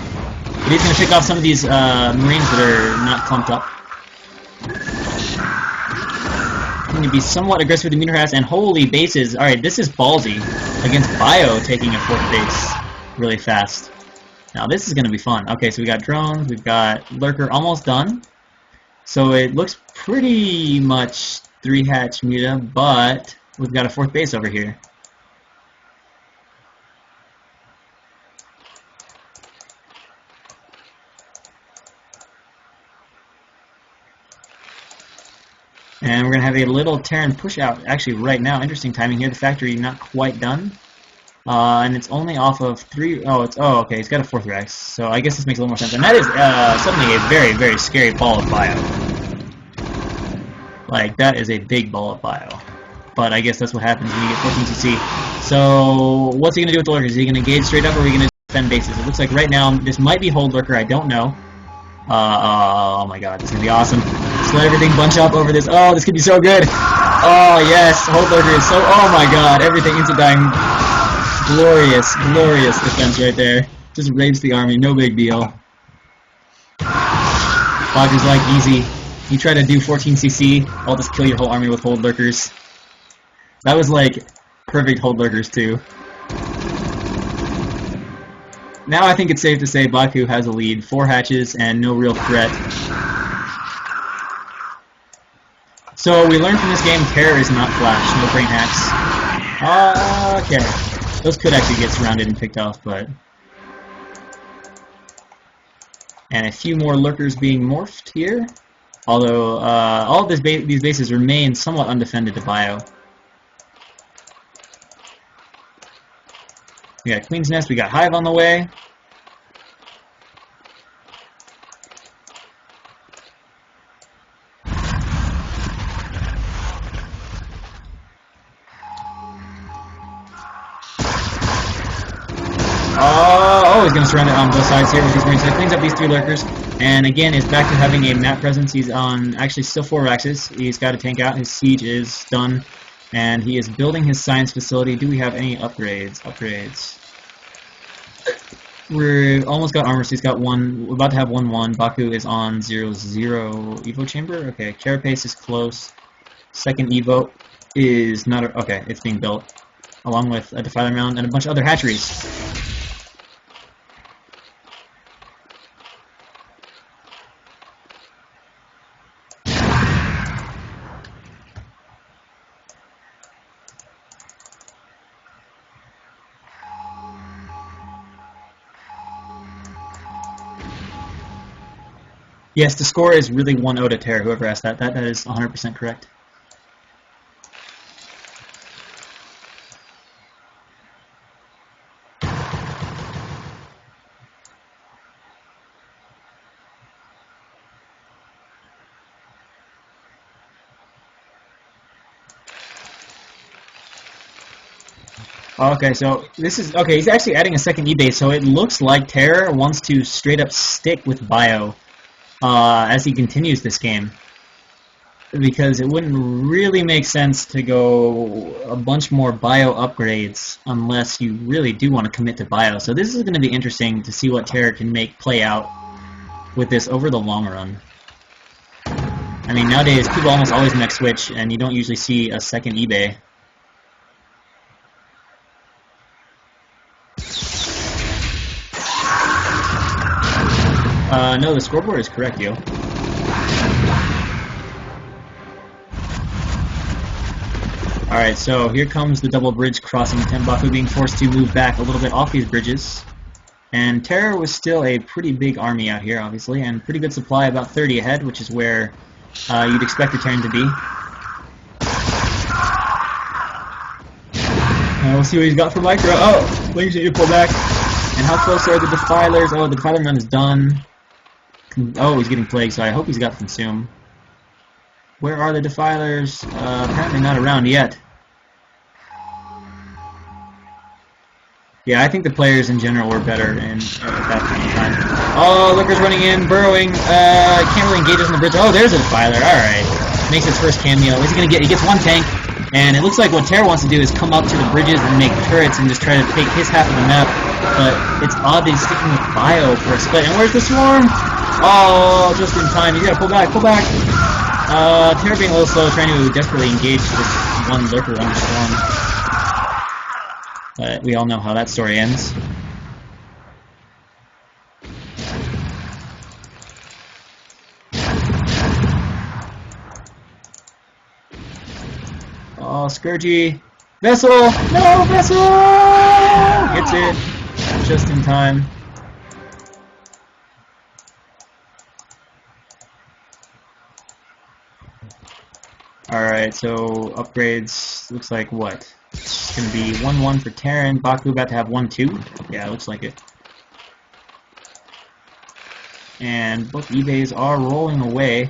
But he's gonna pick off some of these Marines that are not clumped up. Going to be somewhat aggressive with the Muta harass, and holy bases. Alright, this is ballsy against Bio taking a 4th base really fast. Now this is going to be fun. Okay, so we got drones, we've got Lurker almost done. So it looks pretty much 3-hatch Muta, but we've got a 4th base over here. And we're going to have a little Terran push out actually right now. Interesting timing here. The factory not quite done. And it's only off of 3... Oh, okay. It's got a 4th Rex. So I guess this makes a little more sense. And that is suddenly a very, very scary ball of bio. Like, that is a big ball of bio. But I guess that's what happens when you get 14 CC. So what's he going to do with the lurkers? Is he going to engage straight up or are we going to defend bases? It looks like right now this might be hold lurker. I don't know. Oh my god. This is going to be awesome. Just let everything bunch up over this. Oh, this could be so good. Oh, yes. Hold lurker is so... Oh my god. Everything instant dying. Glorious, glorious defense right there. Just rapes the army. No big deal. Baku's like, easy. You try to do 14 CC, I'll just kill your whole army with hold lurkers. That was like perfect hold lurkers too. Now I think it's safe to say Baku has a lead. 4 hatches and no real threat. So we learned from this game, terror is not flash, no brain hacks. Okay. Those could actually get surrounded and picked off, but... And a few more lurkers being morphed here. Although, all of these bases remain somewhat undefended to bio. We got Queen's Nest, we got Hive on the way. Oh, he's going to surround it on both sides here with these Marines. So he cleans up these 3 lurkers. And again, is back to having a map presence. He's on, actually, still 4 Raxes. He's got a tank out. His siege is done. And he is building his science facility. Do we have any upgrades? We're almost got armor, so he's got 1. We're about to have 1-1. Baku is on 0-0 Evo chamber. Okay, Carapace is close. Second Evo is not... Okay, it's being built. Along with a Defiler Mound and a bunch of other hatcheries. Yes, the score is really 1-0 to Terra. Whoever asked that, that is 100% correct. Okay, so this is okay. He's actually adding a second eBay, so it looks like Terra wants to straight up stick with Bio as he continues this game, because it wouldn't really make sense to go a bunch more Bio upgrades unless you really do want to commit to Bio. So this is going to be interesting to see what Terra can make play out with this over the long run. I mean, nowadays people almost always mech switch, and you don't usually see a second eBay. No, the scoreboard is correct, yo. Alright, so here comes the double bridge crossing. Tenbaku being forced to move back a little bit off these bridges. And Terra was still a pretty big army out here, obviously, and pretty good supply, about 30 ahead, which is where you'd expect the Terran to be. We'll see what he's got for micro. Oh! Lings need to pull back. And how close are the Defilers? Oh, the Defiler run is done. Oh, he's getting plagued, so I hope he's got Consume. Where are the Defilers? Apparently not around yet. Yeah, I think the players in general were better at that point in time. Oh, Looker's running in, burrowing. Can't really engage us on the bridge. Oh, there's a Defiler. Alright. Makes his first cameo. What's he going to get? He gets one tank. And it looks like what Terra wants to do is come up to the bridges and make turrets and just try to take his half of the map. But it's odd that he's sticking with Bio for a split. And where's the swarm? Oh, just in time. You gotta pull back, pull back. Terra being a little slow, trying to desperately engage this one lurker under swarm. But we all know how that story ends. Oh, Scourgy. Vessel! No, Vessel! Gets it. Just in time. Alright, so upgrades, looks like what? It's going to be 1-1 for Terran. Baku about to have 1-2. Yeah, looks like it. And both eBays are rolling away.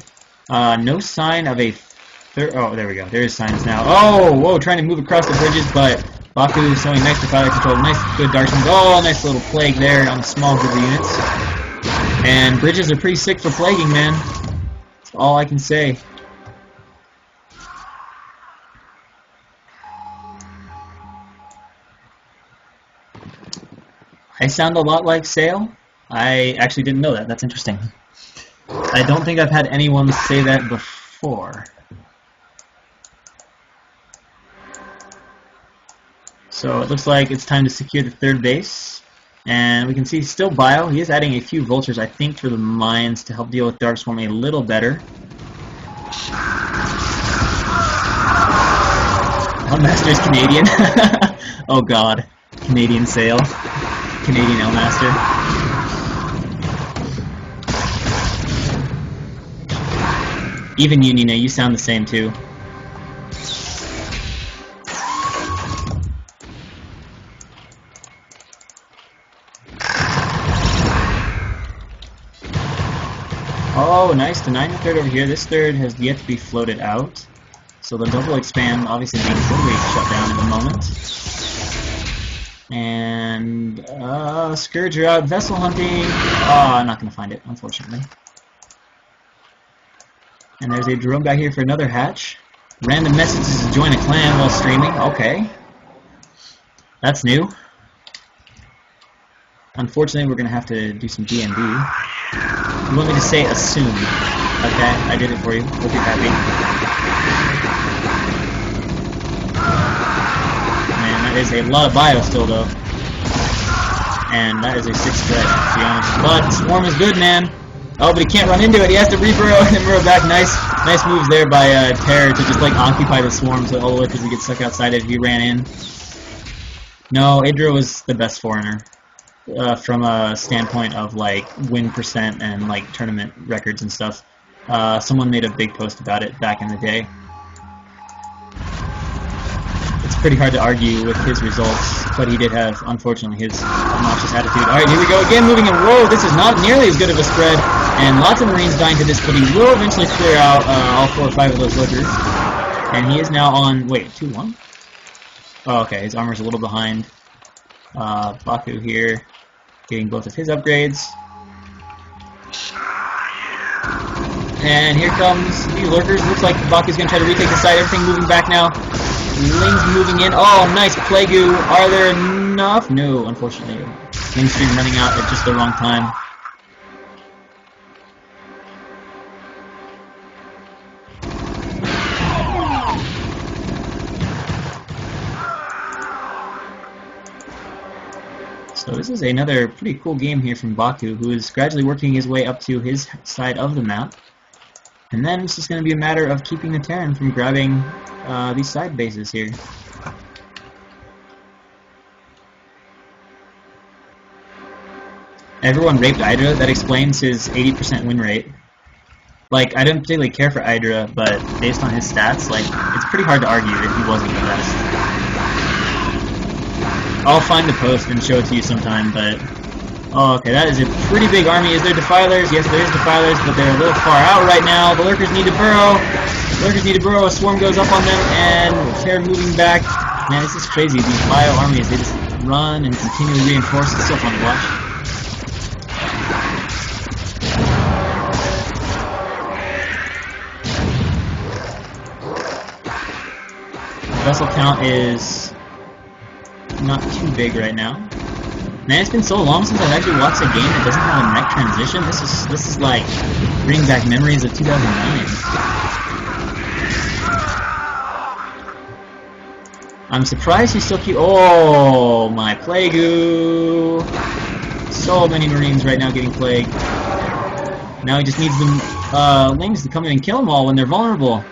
No sign of a third. Oh, there we go. There is signs now. Oh, whoa, trying to move across the bridges, but Baku showing nice Defiler control. Nice, good Darksman. Oh, nice little plague there on a small group of units. And bridges are pretty sick for plaguing, man. That's all I can say. I sound a lot like Sale. I actually didn't know that. That's interesting. I don't think I've had anyone say that before. So it looks like it's time to secure the third base. And we can see still Bio. He is adding a few vultures, I think, for the mines to help deal with Darkswarm a little better. Elmaster is Canadian. Oh god. Canadian Sale. Canadian Elmaster. Even you, Nina, you sound the same too. Oh, nice. Denying the third over here. This third has yet to be floated out. So the double expand obviously being totally shut down at the moment. And Scourge are out. Vessel hunting. Oh, I'm not going to find it, unfortunately. And there's a drone back here for another hatch. Random messages to join a clan while streaming. Okay. That's new. Unfortunately, we're going to have to do some D&D. You want me to say assume. Okay, I did it for you. Hope you're happy. Man, that is a lot of bio still, though. And that is a 6 threat, to be honest. But Swarm is good, man. Oh, but he can't run into it. He has to re-burrow and then burrow back. Nice moves there by Terror to just like occupy the swarm so all the lurkers would get stuck outside it if he ran in. No, Idra was the best foreigner. from a standpoint of like win percent and like tournament records and stuff. Someone made a big post about it back in the day. It's pretty hard to argue with his results, but he did have, unfortunately, his obnoxious attitude. Alright, here we go again, moving in. Whoa, this is not nearly as good of a spread, and lots of Marines dying to this, but he will eventually clear out all 4 or 5 of those lurkers. And he is now on, wait, 2-1? Oh, okay, his armor's a little behind. Baku here, getting both of his upgrades. And here comes the lurkers. Looks like Baku's going to try to retake the side. Everything moving back now. Ling's moving in. Oh, nice Plague-oo. Are there enough? No, unfortunately. Ling's stream running out at just the wrong time. So this is another pretty cool game here from Baku, who is gradually working his way up to his side of the map. And then it's just going to be a matter of keeping the Terran from grabbing these side bases here. Everyone raped Hydra. That explains his 80% win rate. Like, I don't particularly care for Hydra, but based on his stats, like, it's pretty hard to argue that he wasn't the best. I'll find the post and show it to you sometime, but... Oh, okay, that is a pretty big army. Is there defilers? Yes, there is defilers, but they're a little far out right now. The lurkers need to burrow. The lurkers need to burrow. A swarm goes up on them, and Terran moving back. Man, this is crazy. These bio armies, they just run and continually reinforce. It's so fun to watch. Vessel count is not too big right now. Man, it's been so long since I've actually watched a game that doesn't have a mech transition. This is like bringing back memories of 2009. I'm surprised he still keep. Oh, my Plague-oo! So many Marines right now getting plagued. Now he just needs the Lings to come in and kill them all when they're vulnerable.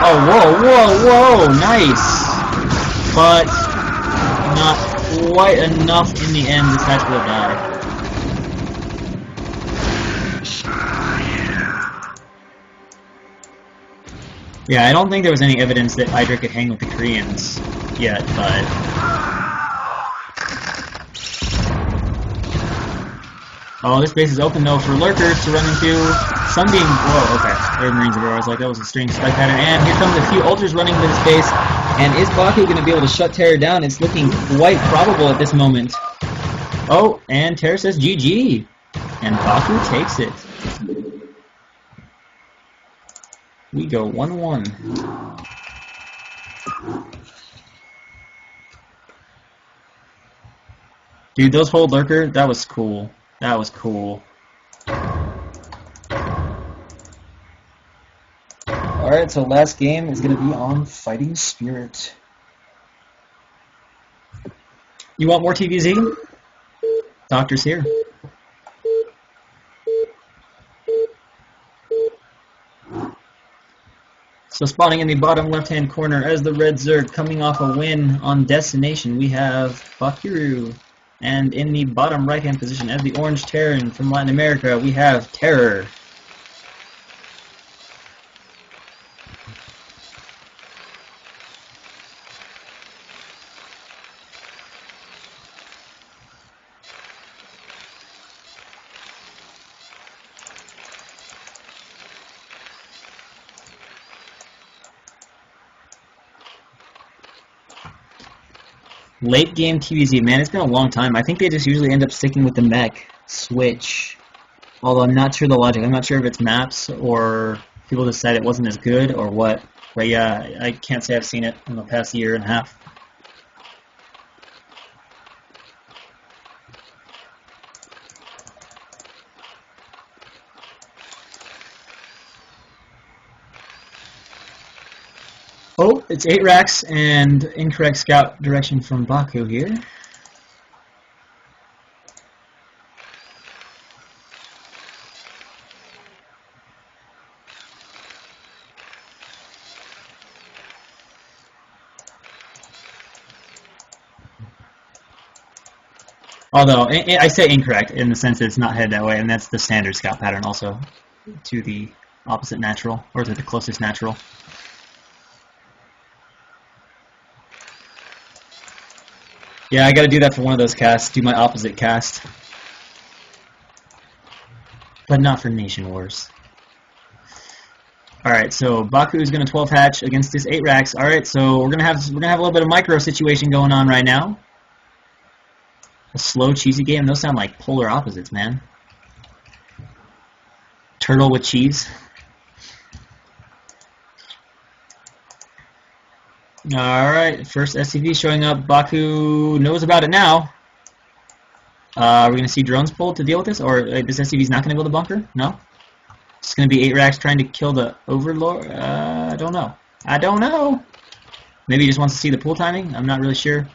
Oh, whoa, nice! But not quite enough in the end. This hatch will die. Yeah, I don't think there was any evidence that Hydra could hang with the Koreans yet, but... Oh, this base is open though for lurkers to run into. Some being... Whoa, okay. There were Marines everywhere. I was like, that was a strange spike pattern. And here comes a few ultras running into this base. And is Baku going to be able to shut Terror down? It's looking quite probable at this moment. Oh, and Terror says GG. And Baku takes it. We go 1-1. Dude, those hold lurker, that was cool. That was cool. Alright, so last game is going to be on Fighting Spirit. You want more TVZ? Doctor's here. So spawning in the bottom left-hand corner as the Red Zerg coming off a win on Destination, we have Bakiru. And in the bottom right-hand position as the Orange Terran from Latin America, we have Terror. Late game TVZ, man, it's been a long time. I think they just usually end up sticking with the mech switch. Although I'm not sure the logic. I'm not sure if it's maps or people decide it wasn't as good or what. But yeah, I can't say I've seen it in the past year and a half. Oh, it's 8 racks and incorrect scout direction from Baku here. Although, I say incorrect in the sense that it's not headed that way, and that's the standard scout pattern also, to the opposite natural, or to the closest natural. Yeah, I gotta do that for one of those casts, do my opposite cast. But not for Nation Wars. Alright, so Baku is gonna 12 hatch against this 8 racks. Alright, so we're gonna have a little bit of micro situation going on right now. A slow, cheesy game. Those sound like polar opposites, man. Turtle with cheese. Alright, first SCV showing up. Baku knows about it now. We're going to see drones pulled to deal with this, or this SCV's not going to build a bunker? No? It's going to be 8 racks trying to kill the Overlord? I don't know. I don't know! Maybe he just wants to see the pull timing? I'm not really sure.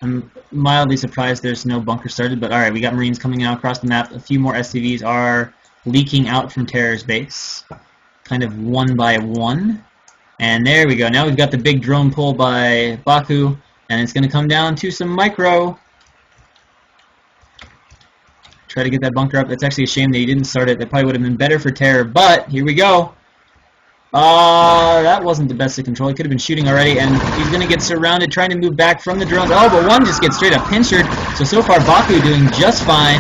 I'm mildly surprised there's no bunker started, but alright, we got Marines coming out across the map. A few more SCVs are leaking out from Terror's base. Kind of one by one. And there we go. Now we've got the big drone pull by Baku, and it's going to come down to some micro. Try to get that bunker up. It's actually a shame that he didn't start it. That probably would have been better for Terror, but here we go. That wasn't the best of control. He could have been shooting already, and he's going to get surrounded, trying to move back from the drones. Oh, but one just gets straight up pinchered. So far, Baku doing just fine.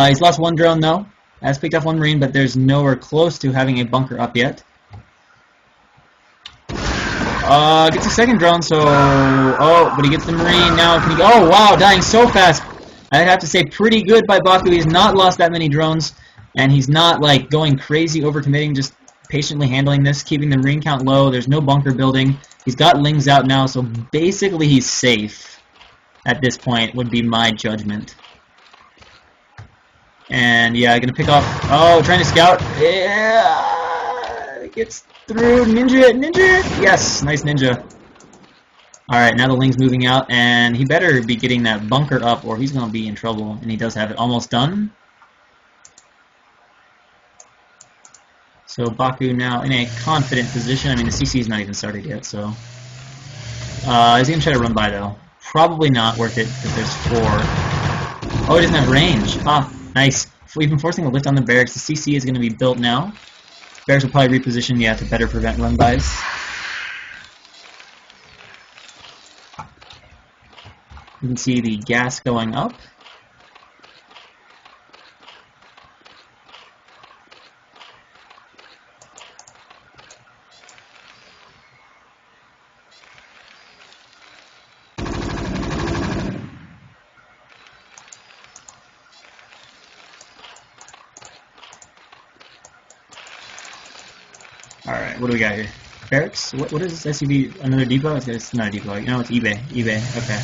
He's lost one drone, though. Has picked up one Marine, but there's nowhere close to having a bunker up yet. Gets a second drone, so... Oh, but he gets the Marine now. Can he... Oh, wow, dying so fast. I'd have to say pretty good by Baku. He's not lost that many drones, and he's not, like, going crazy overcommitting, just patiently handling this, keeping the Marine count low. There's no bunker building. He's got Lings out now, so basically he's safe at this point, would be my judgment. And, yeah, I'm going to pick off... Oh, trying to scout. Yeah! Gets through. Ninja! Yes! Nice ninja. Alright, now the Ling's moving out, and he better be getting that bunker up, or he's going to be in trouble. And he does have it almost done. So Baku now in a confident position. I mean, the CC is not even started yet, so... is he going to try to run by, though? Probably not worth it, because there's 4. Oh, he doesn't have range. Ah, nice. We've been forcing a lift on the barracks. The CC is going to be built now. Barracks will probably reposition, yeah, to better prevent run-bys. You can see the gas going up. Alright, what do we got here? Barracks? What is this SUV? Another depot? It's not a depot. No, it's eBay. eBay, okay.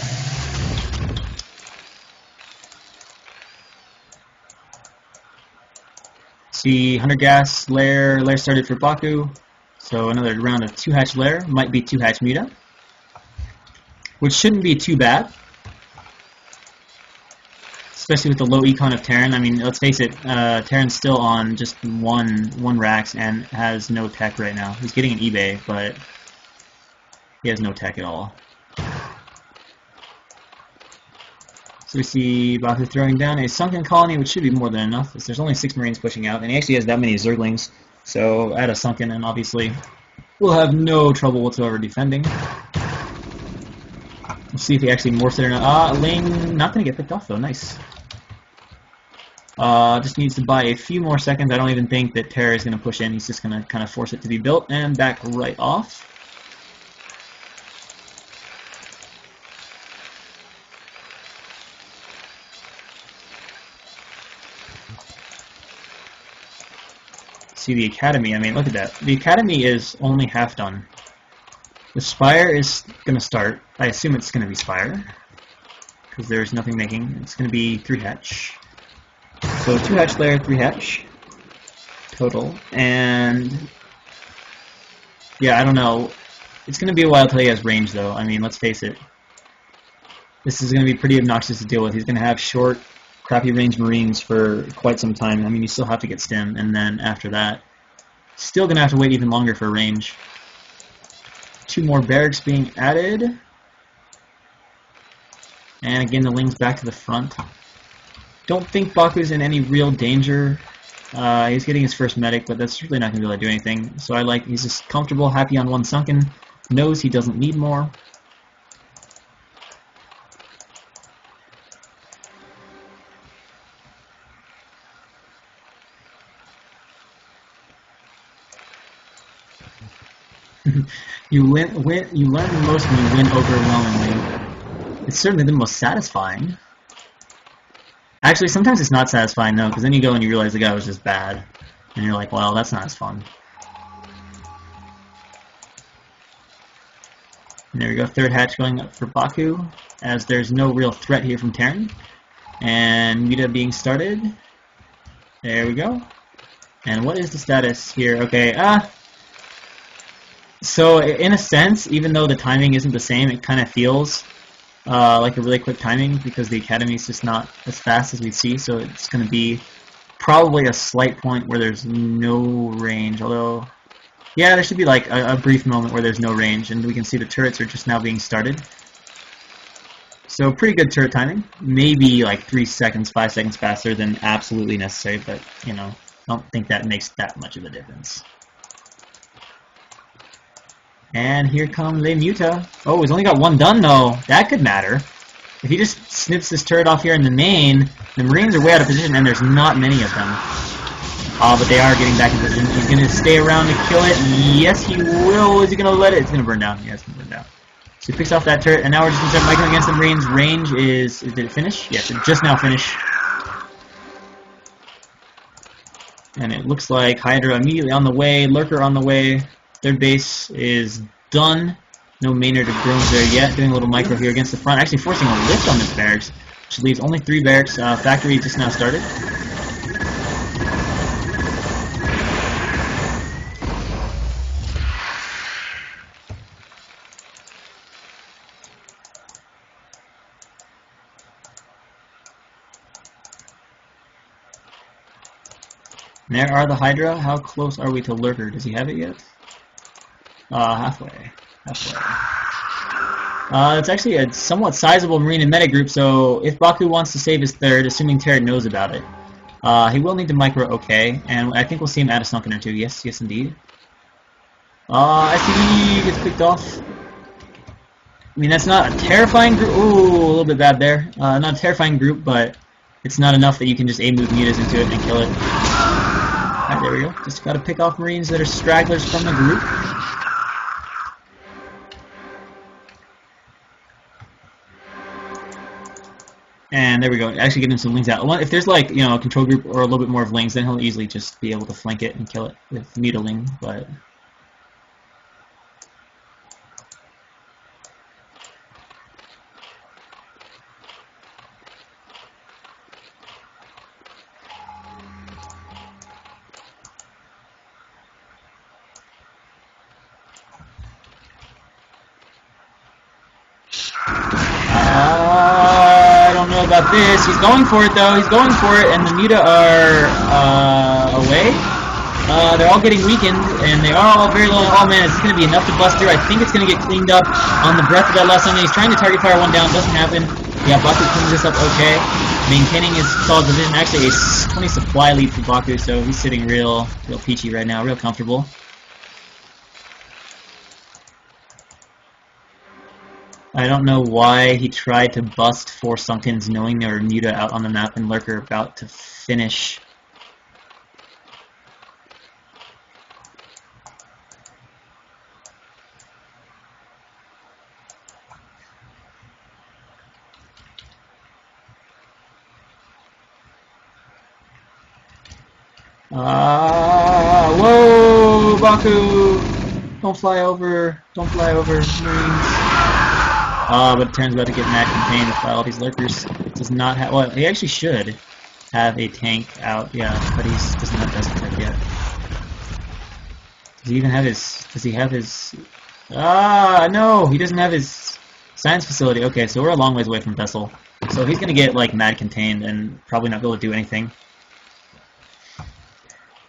See, 100 gas, lair started for Baku. So another round of 2-hatch lair. Might be 2-hatch muta. Which shouldn't be too bad. Especially with the low econ of Terran. I mean, let's face it, Terran's still on just one racks and has no tech right now. He's getting an eBay, but he has no tech at all. So we see Baku throwing down a sunken colony, which should be more than enough. There's only 6 Marines pushing out, and he actually has that many Zerglings. So add a sunken, and obviously we'll have no trouble whatsoever defending. Let's see if he actually morphs it or not. Ling not going to get picked off, though. Nice. Just needs to buy a few more seconds. I don't even think that Terra is going to push in. He's just going to kind of force it to be built and back right off. See the Academy. I mean, look at that. The Academy is only half done. The Spire is going to start. I assume it's going to be Spire, because there's nothing making. It's going to be 3-hatch. So 2-hatch layer, 3-hatch total. And yeah, I don't know. It's going to be a while till he has range, though. I mean, let's face it. This is going to be pretty obnoxious to deal with. He's going to have short, crappy range Marines for quite some time. I mean, you still have to get stim, and then after that, still going to have to wait even longer for range. 2 more barracks being added. And again, the Ling's back to the front. Don't think Baku's in any real danger. He's getting his first medic, but that's really not going to be able to do anything. So he's just comfortable, happy on one sunken, knows he doesn't need more. You learn the most when you win overwhelmingly. It's certainly the most satisfying. Actually, sometimes it's not satisfying though, because then you go and you realize the guy was just bad, and you're like, well, that's not as fun. And there we go, third hatch going up for Baku, as there's no real threat here from Terran. And Muta being started. There we go. And what is the status here? Okay, so in a sense, even though the timing isn't the same, it kind of feels like a really quick timing because the academy is just not as fast as we'd see, so it's going to be probably a slight point where there's no range, although, yeah, there should be like a brief moment where there's no range, and we can see the turrets are just now being started. So pretty good turret timing, maybe like 3 seconds, 5 seconds faster than absolutely necessary, but, you know, I don't think that makes that much of a difference. And here comes Le Muta. Oh, he's only got one done though. That could matter. If he just snips this turret off here in the main, the Marines are way out of position, and there's not many of them. But they are getting back in position. He's going to stay around to kill it. Yes, he will. Is he going to let it? It's going to burn down. Yeah, it's going to burn down. So he picks off that turret, and now we're just going to start microing against the Marines. Range is... Did it finish? Yes, it just now finished. And it looks like Hydra immediately on the way. Lurker on the way. Third base is done. No Maynard or drones there yet. Doing a little micro here against the front. Actually forcing a lift on this barracks, which leaves only 3 barracks. Factory just now started. And there are the Hydra. How close are we to Lurker? Does he have it yet? Halfway. It's actually a somewhat sizable Marine and Meta group, so if Baku wants to save his third, assuming Terran knows about it, he will need to micro okay, and I think we'll see him add a sunken or 2. Yes, yes indeed. SWBI gets picked off. I mean, that's not a terrifying group. Ooh, a little bit bad there. Not a terrifying group, but it's not enough that you can just A-move mutas into it and kill it. Alright, there we go. Just gotta pick off Marines that are stragglers from the group. And there we go. Actually getting some Lings out. If there's like, you know, a control group or a little bit more of Lings, then he'll easily just be able to flank it and kill it with Mutiling, but... about this. He's going for it though. He's going for it, and the Muta are away. They're all getting weakened, and they are all very low. Oh man, is this going to be enough to bust through? I think it's going to get cleaned up on the breath of that last one. He's trying to target fire one down. Doesn't happen. Yeah, Baku cleans this up okay. Maintaining his solid position. Actually, a 20 supply lead for Baku, so he's sitting real peachy right now, real comfortable. I don't know why he tried to bust 4 Sunkens knowing there were Muta out on the map and Lurker about to finish. Whoa, Baku! Don't fly over, Marines. But it turns out to get mad contained by all these Lurkers. Does not have, well, he actually should have a tank out, yeah, but he doesn't have Vessel Tech yet. Does he even have his, no, he doesn't have his science facility. Okay, so we're a long ways away from Vessel. So he's gonna get, like, mad contained and probably not be able to do anything.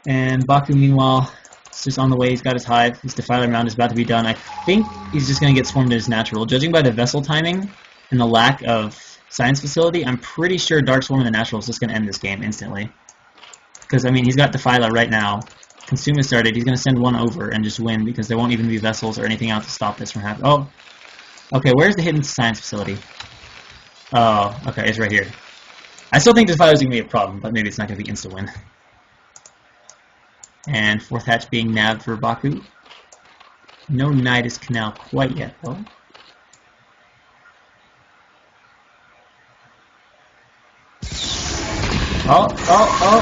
And Baku, meanwhile, is just on the way. He's got his hive. His Defiler round is about to be done. I think he's just going to get swarmed in his natural. Judging by the vessel timing and the lack of science facility, I'm pretty sure Dark Swarm and the Natural is just going to end this game instantly. Because, I mean, he's got Defiler right now. Consume has started. He's going to send one over and just win because there won't even be vessels or anything out to stop this from happening. Oh, okay, where's the hidden science facility? Oh, okay, it's right here. I still think Defiler's going to be a problem, but maybe it's not going to be insta-win. And fourth hatch being nabbed for Baku. No Nidus Canal quite yet, though. Oh, oh, oh!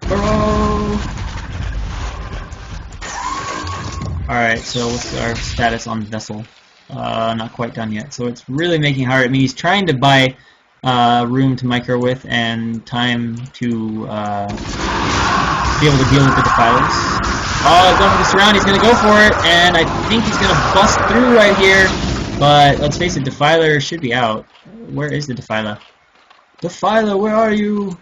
Burrow! Alright, so what's our status on Vessel? Not quite done yet, so it's really making it hard. I mean, he's trying to buy room to micro with and time to be able to deal with the Defilers. Oh, he's going for the surround, he's going to go for it, and I think he's going to bust through right here, but let's face it, Defiler should be out. Where is the Defiler? Defiler, where are you?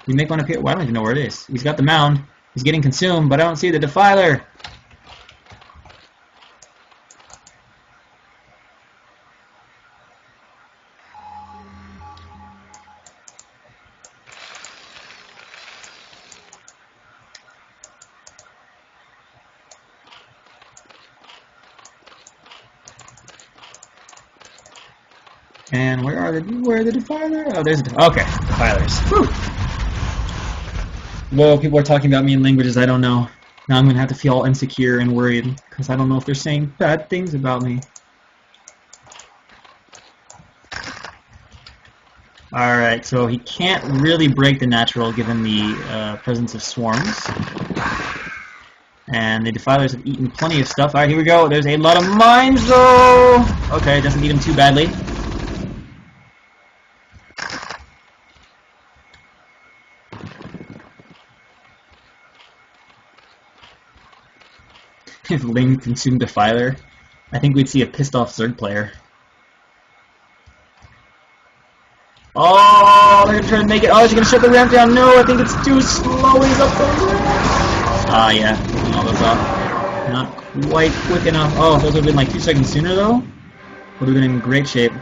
You make one appear? Well, I don't even know where it is. He's got the mound. He's getting consumed, but I don't see the Defiler. And where are the Defiler? Oh, there's the okay, Defilers. Whew. Whoa, people are talking about me in languages I don't know. Now I'm gonna have to feel all insecure and worried because I don't know if they're saying bad things about me. Alright, so he can't really break the natural given the presence of swarms. And the Defilers have eaten plenty of stuff. Alright, here we go. There's a lot of mines though! Okay, doesn't eat him too badly. If Ling consumed Defiler, I think we'd see a pissed off Zerg player. Oh, they're gonna try to make it. Oh, she's gonna shut the ramp down. No, I think it's too slow. He's up the ramp. Ah, yeah, picking all those off. Not quite quick enough. Oh, if those would have been like 2 seconds sooner, though, would have been in great shape.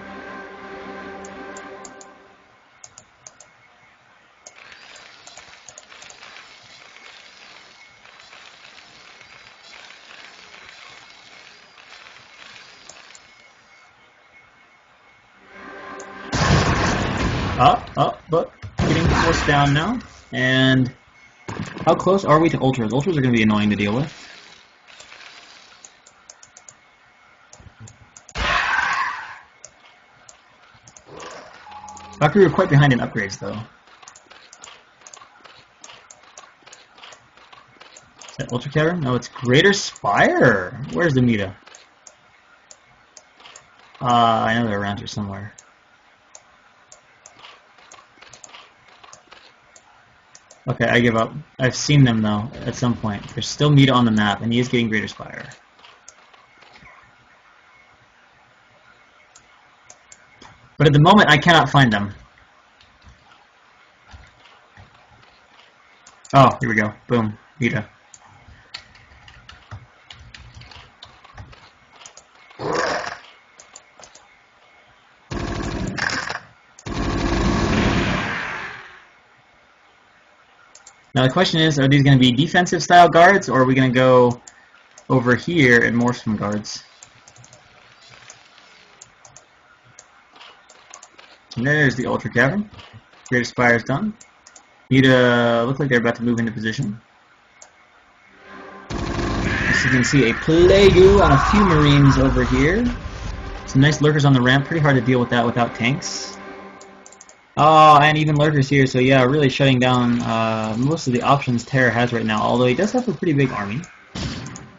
But getting forced down now. And how close are we to Ultras? Ultras are going to be annoying to deal with. Valkyrie are quite behind in upgrades, though. Is that Ultra Cavern? No, it's Greater Spire. Where's the Meta? I know they're around here somewhere. Okay, I give up. I've seen them, though, at some point. There's still Meta on the map, and he is getting Greater Spire. But at the moment, I cannot find them. Oh, here we go. Boom. Meta. Now the question is, are these going to be defensive style guards, or are we going to go over here and morph some guards? And there's the Ultra Cavern. Greater Spire is done. Look like they're about to move into position. As you can see, a Plague on a few Marines over here. Some nice lurkers on the ramp. Pretty hard to deal with that without tanks. Oh, and even lurkers here, so yeah, really shutting down most of the options Terra has right now, although he does have a pretty big army.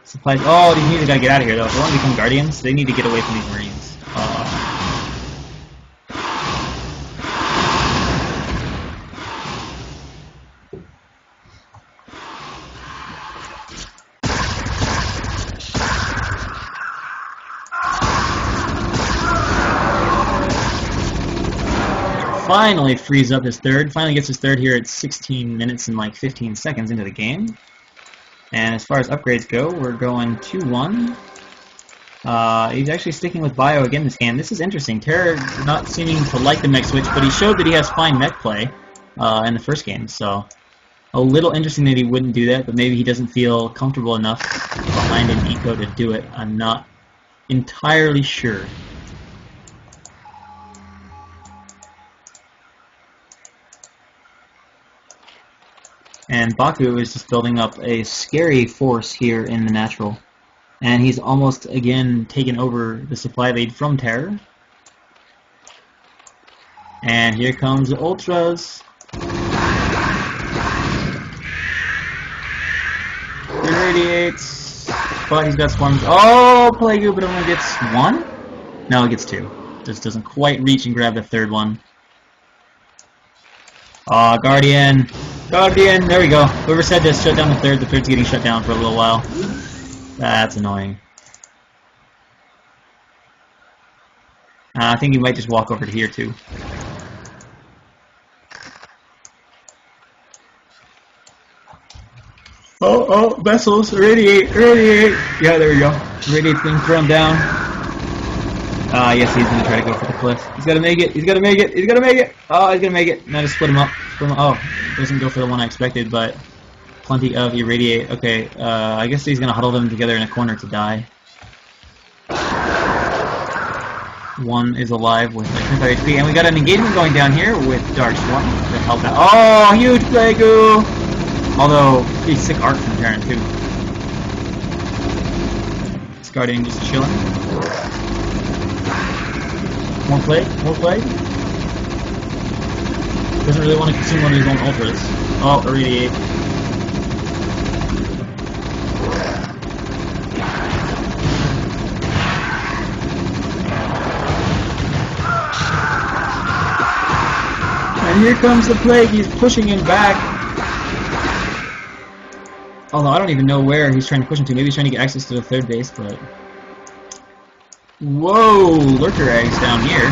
Supplies. Oh, these Marines gotta get out of here, though. If they want to become Guardians, they need to get away from these Marines. Finally frees up his third. Finally gets his third here at 16 minutes and like 15 seconds into the game. And as far as upgrades go, we're going 2-1. He's actually sticking with Bio again this game. This is interesting. Terror not seeming to like the mech switch, but he showed that he has fine mech play in the first game, so a little interesting that he wouldn't do that, but maybe he doesn't feel comfortable enough behind an eco to do it. I'm not entirely sure. And Baku is just building up a scary force here in the natural. And he's almost, again, taken over the supply lead from Terror. And here comes the Ultras. Irradiates. But he's got swarms. Oh, Plague, but only gets one? No, it gets two. Just doesn't quite reach and grab the third one. Guardian. Guardian, there we go. Whoever said this, shut down the third's getting shut down for a little while. That's annoying. I think he might just walk over to here too. Oh, vessels, irradiate. Yeah, there we go. Irradiate's being thrown down. Yes, he's gonna try to go for the cliff. He's gotta make it. Oh, he's gonna make it. Now just split him up. Oh, doesn't go for the one I expected, but plenty of irradiate. Okay, I guess he's gonna huddle them together in a corner to die. One is alive with 25 HP, and we got an engagement going down here with Dark Swarm to help out. Oh, huge Plague-oo! Although, pretty sick art from Terran too. This Guardian just chilling. More Plague. Doesn't really want to consume one of his own ultras. Oh, irradiate. And here comes the Plague, he's pushing him back. Although I don't even know where he's trying to push him to. Maybe he's trying to get access to the third base, but... Whoa! Lurker eggs down here.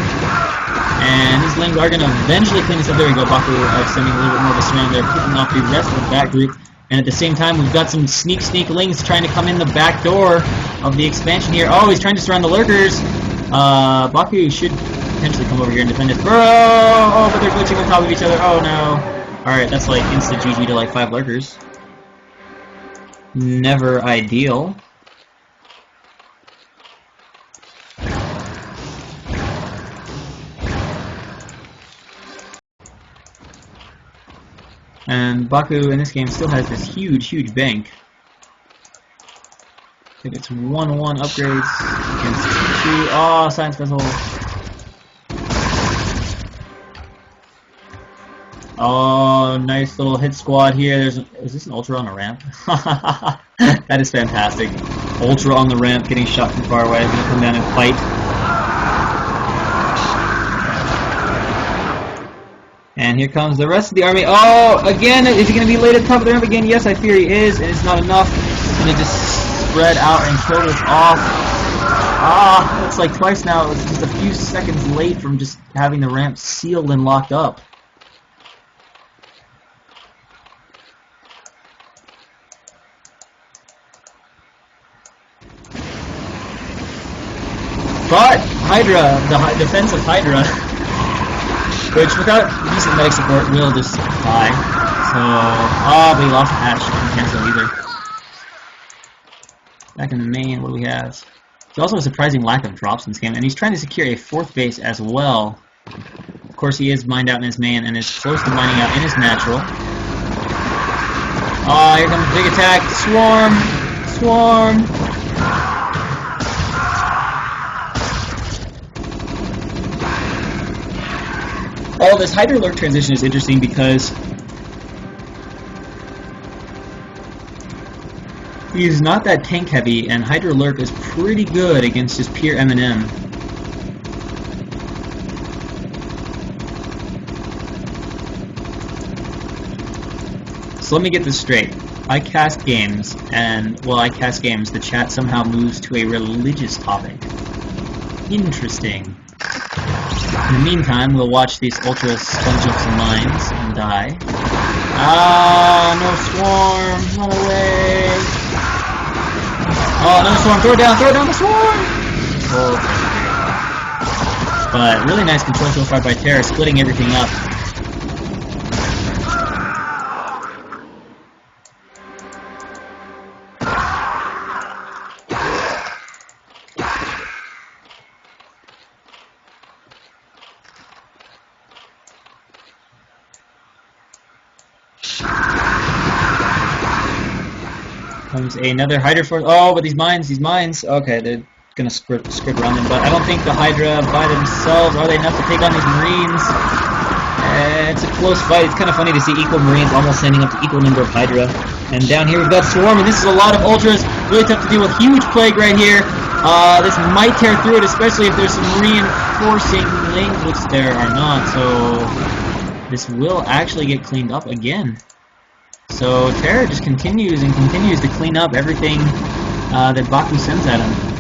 And these Lings are going to eventually clean this up. There we go, Baku sending a little bit more of a surround there, picking off the rest of that group. And at the same time, we've got some sneak Lings trying to come in the back door of the expansion here. Oh, he's trying to surround the Lurkers. Baku should potentially come over here and defend his burrow. Oh, but they're glitching on top of each other. Oh no. Alright, that's like instant GG to like 5 Lurkers. Never ideal. And Baku in this game still has this huge bank. I think it's 1-1 upgrades against 2. Oh, Science Vessel. Oh, nice little hit squad here. Is this an Ultra on a ramp? That is fantastic. Ultra on the ramp, getting shot from far away. He's going to come down and fight. And here comes the rest of the army. Oh, again, is he going to be laid at the top of the ramp again? Yes, I fear he is, and it's not enough. He's going to just spread out and kill this off. Ah, it's like twice now. It's just a few seconds late from just having the ramp sealed and locked up. But Hydra, the defensive Hydra, which without decent medic support will just die. So, but he lost Hatch. Can't cancel either. Back in the main, what do we have? There's also a surprising lack of drops in this game, and he's trying to secure a 4th base as well. Of course, he is mined out in his main, and is close to mining out in his natural. Here comes the big attack. Swarm! Oh, this Hydra Lurk transition is interesting because he's not that tank heavy, and Hydra Lurk is pretty good against just pure M&M. So let me get this straight. I cast games, and while I cast games, the chat somehow moves to a religious topic. Interesting. In the meantime, we'll watch these Ultras sponge up some mines and die. No swarm! Run away! Oh, another swarm! Throw it down the swarm! full treasure. But really nice control so far by Terra, splitting everything up. Comes another Hydra force. Oh, but these mines. Okay, they're gonna script around them, but I don't think the Hydra by themselves are they enough to take on these Marines. It's a close fight. It's kind of funny to see equal Marines almost standing up to equal number of Hydra. And down here we've got Swarm, and this is a lot of Ultras. Really tough to deal with. Huge Plague right here. This might tear through it, especially if there's some reinforcing lanes, which there are not. So this will actually get cleaned up again. So Terra just continues and continues to clean up everything that Baku sends at him.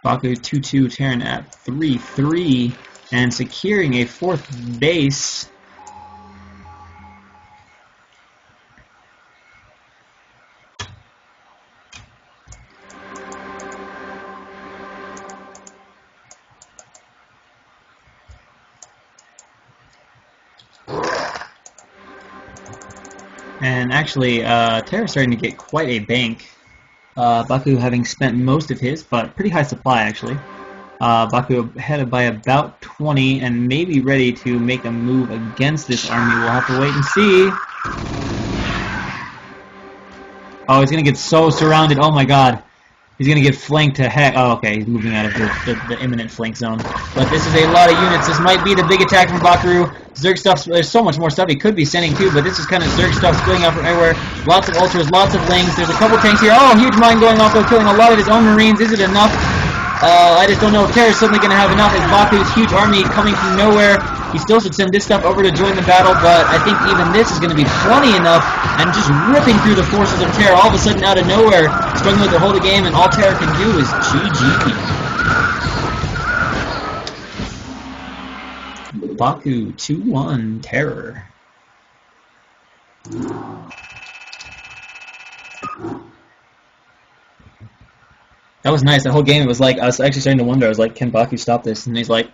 Baku 2-2, Terran at 3-3, and securing a 4th base. And actually, Terra's starting to get quite a bank. Baku having spent most of his, but pretty high supply actually. Baku ahead by about 20 and maybe ready to make a move against this army. We'll have to wait and see. Oh, he's going to get so surrounded. Oh my god. He's going to get flanked to heck. Oh, okay. He's moving out of the imminent flank zone. But this is a lot of units. This might be the big attack from Bakaru. Zerg stuff, there's so much more stuff he could be sending too, but this is kind of Zerg stuff splitting out from everywhere. Lots of Ultras, lots of Lings. There's a couple tanks here. Oh, huge mine going off though, killing a lot of his own Marines. Is it enough? I just don't know if Terra's suddenly going to have enough. As Baku's huge army coming from nowhere. He still should send this stuff over to join the battle, but I think even this is going to be plenty enough, and just ripping through the forces of Terra all of a sudden out of nowhere, struggling to hold the game, and all Terra can do is GG. Baku 2-1 Terror. That was nice. The whole game, it was like, I was actually starting to wonder, I was like, can Baku stop this? And he's like,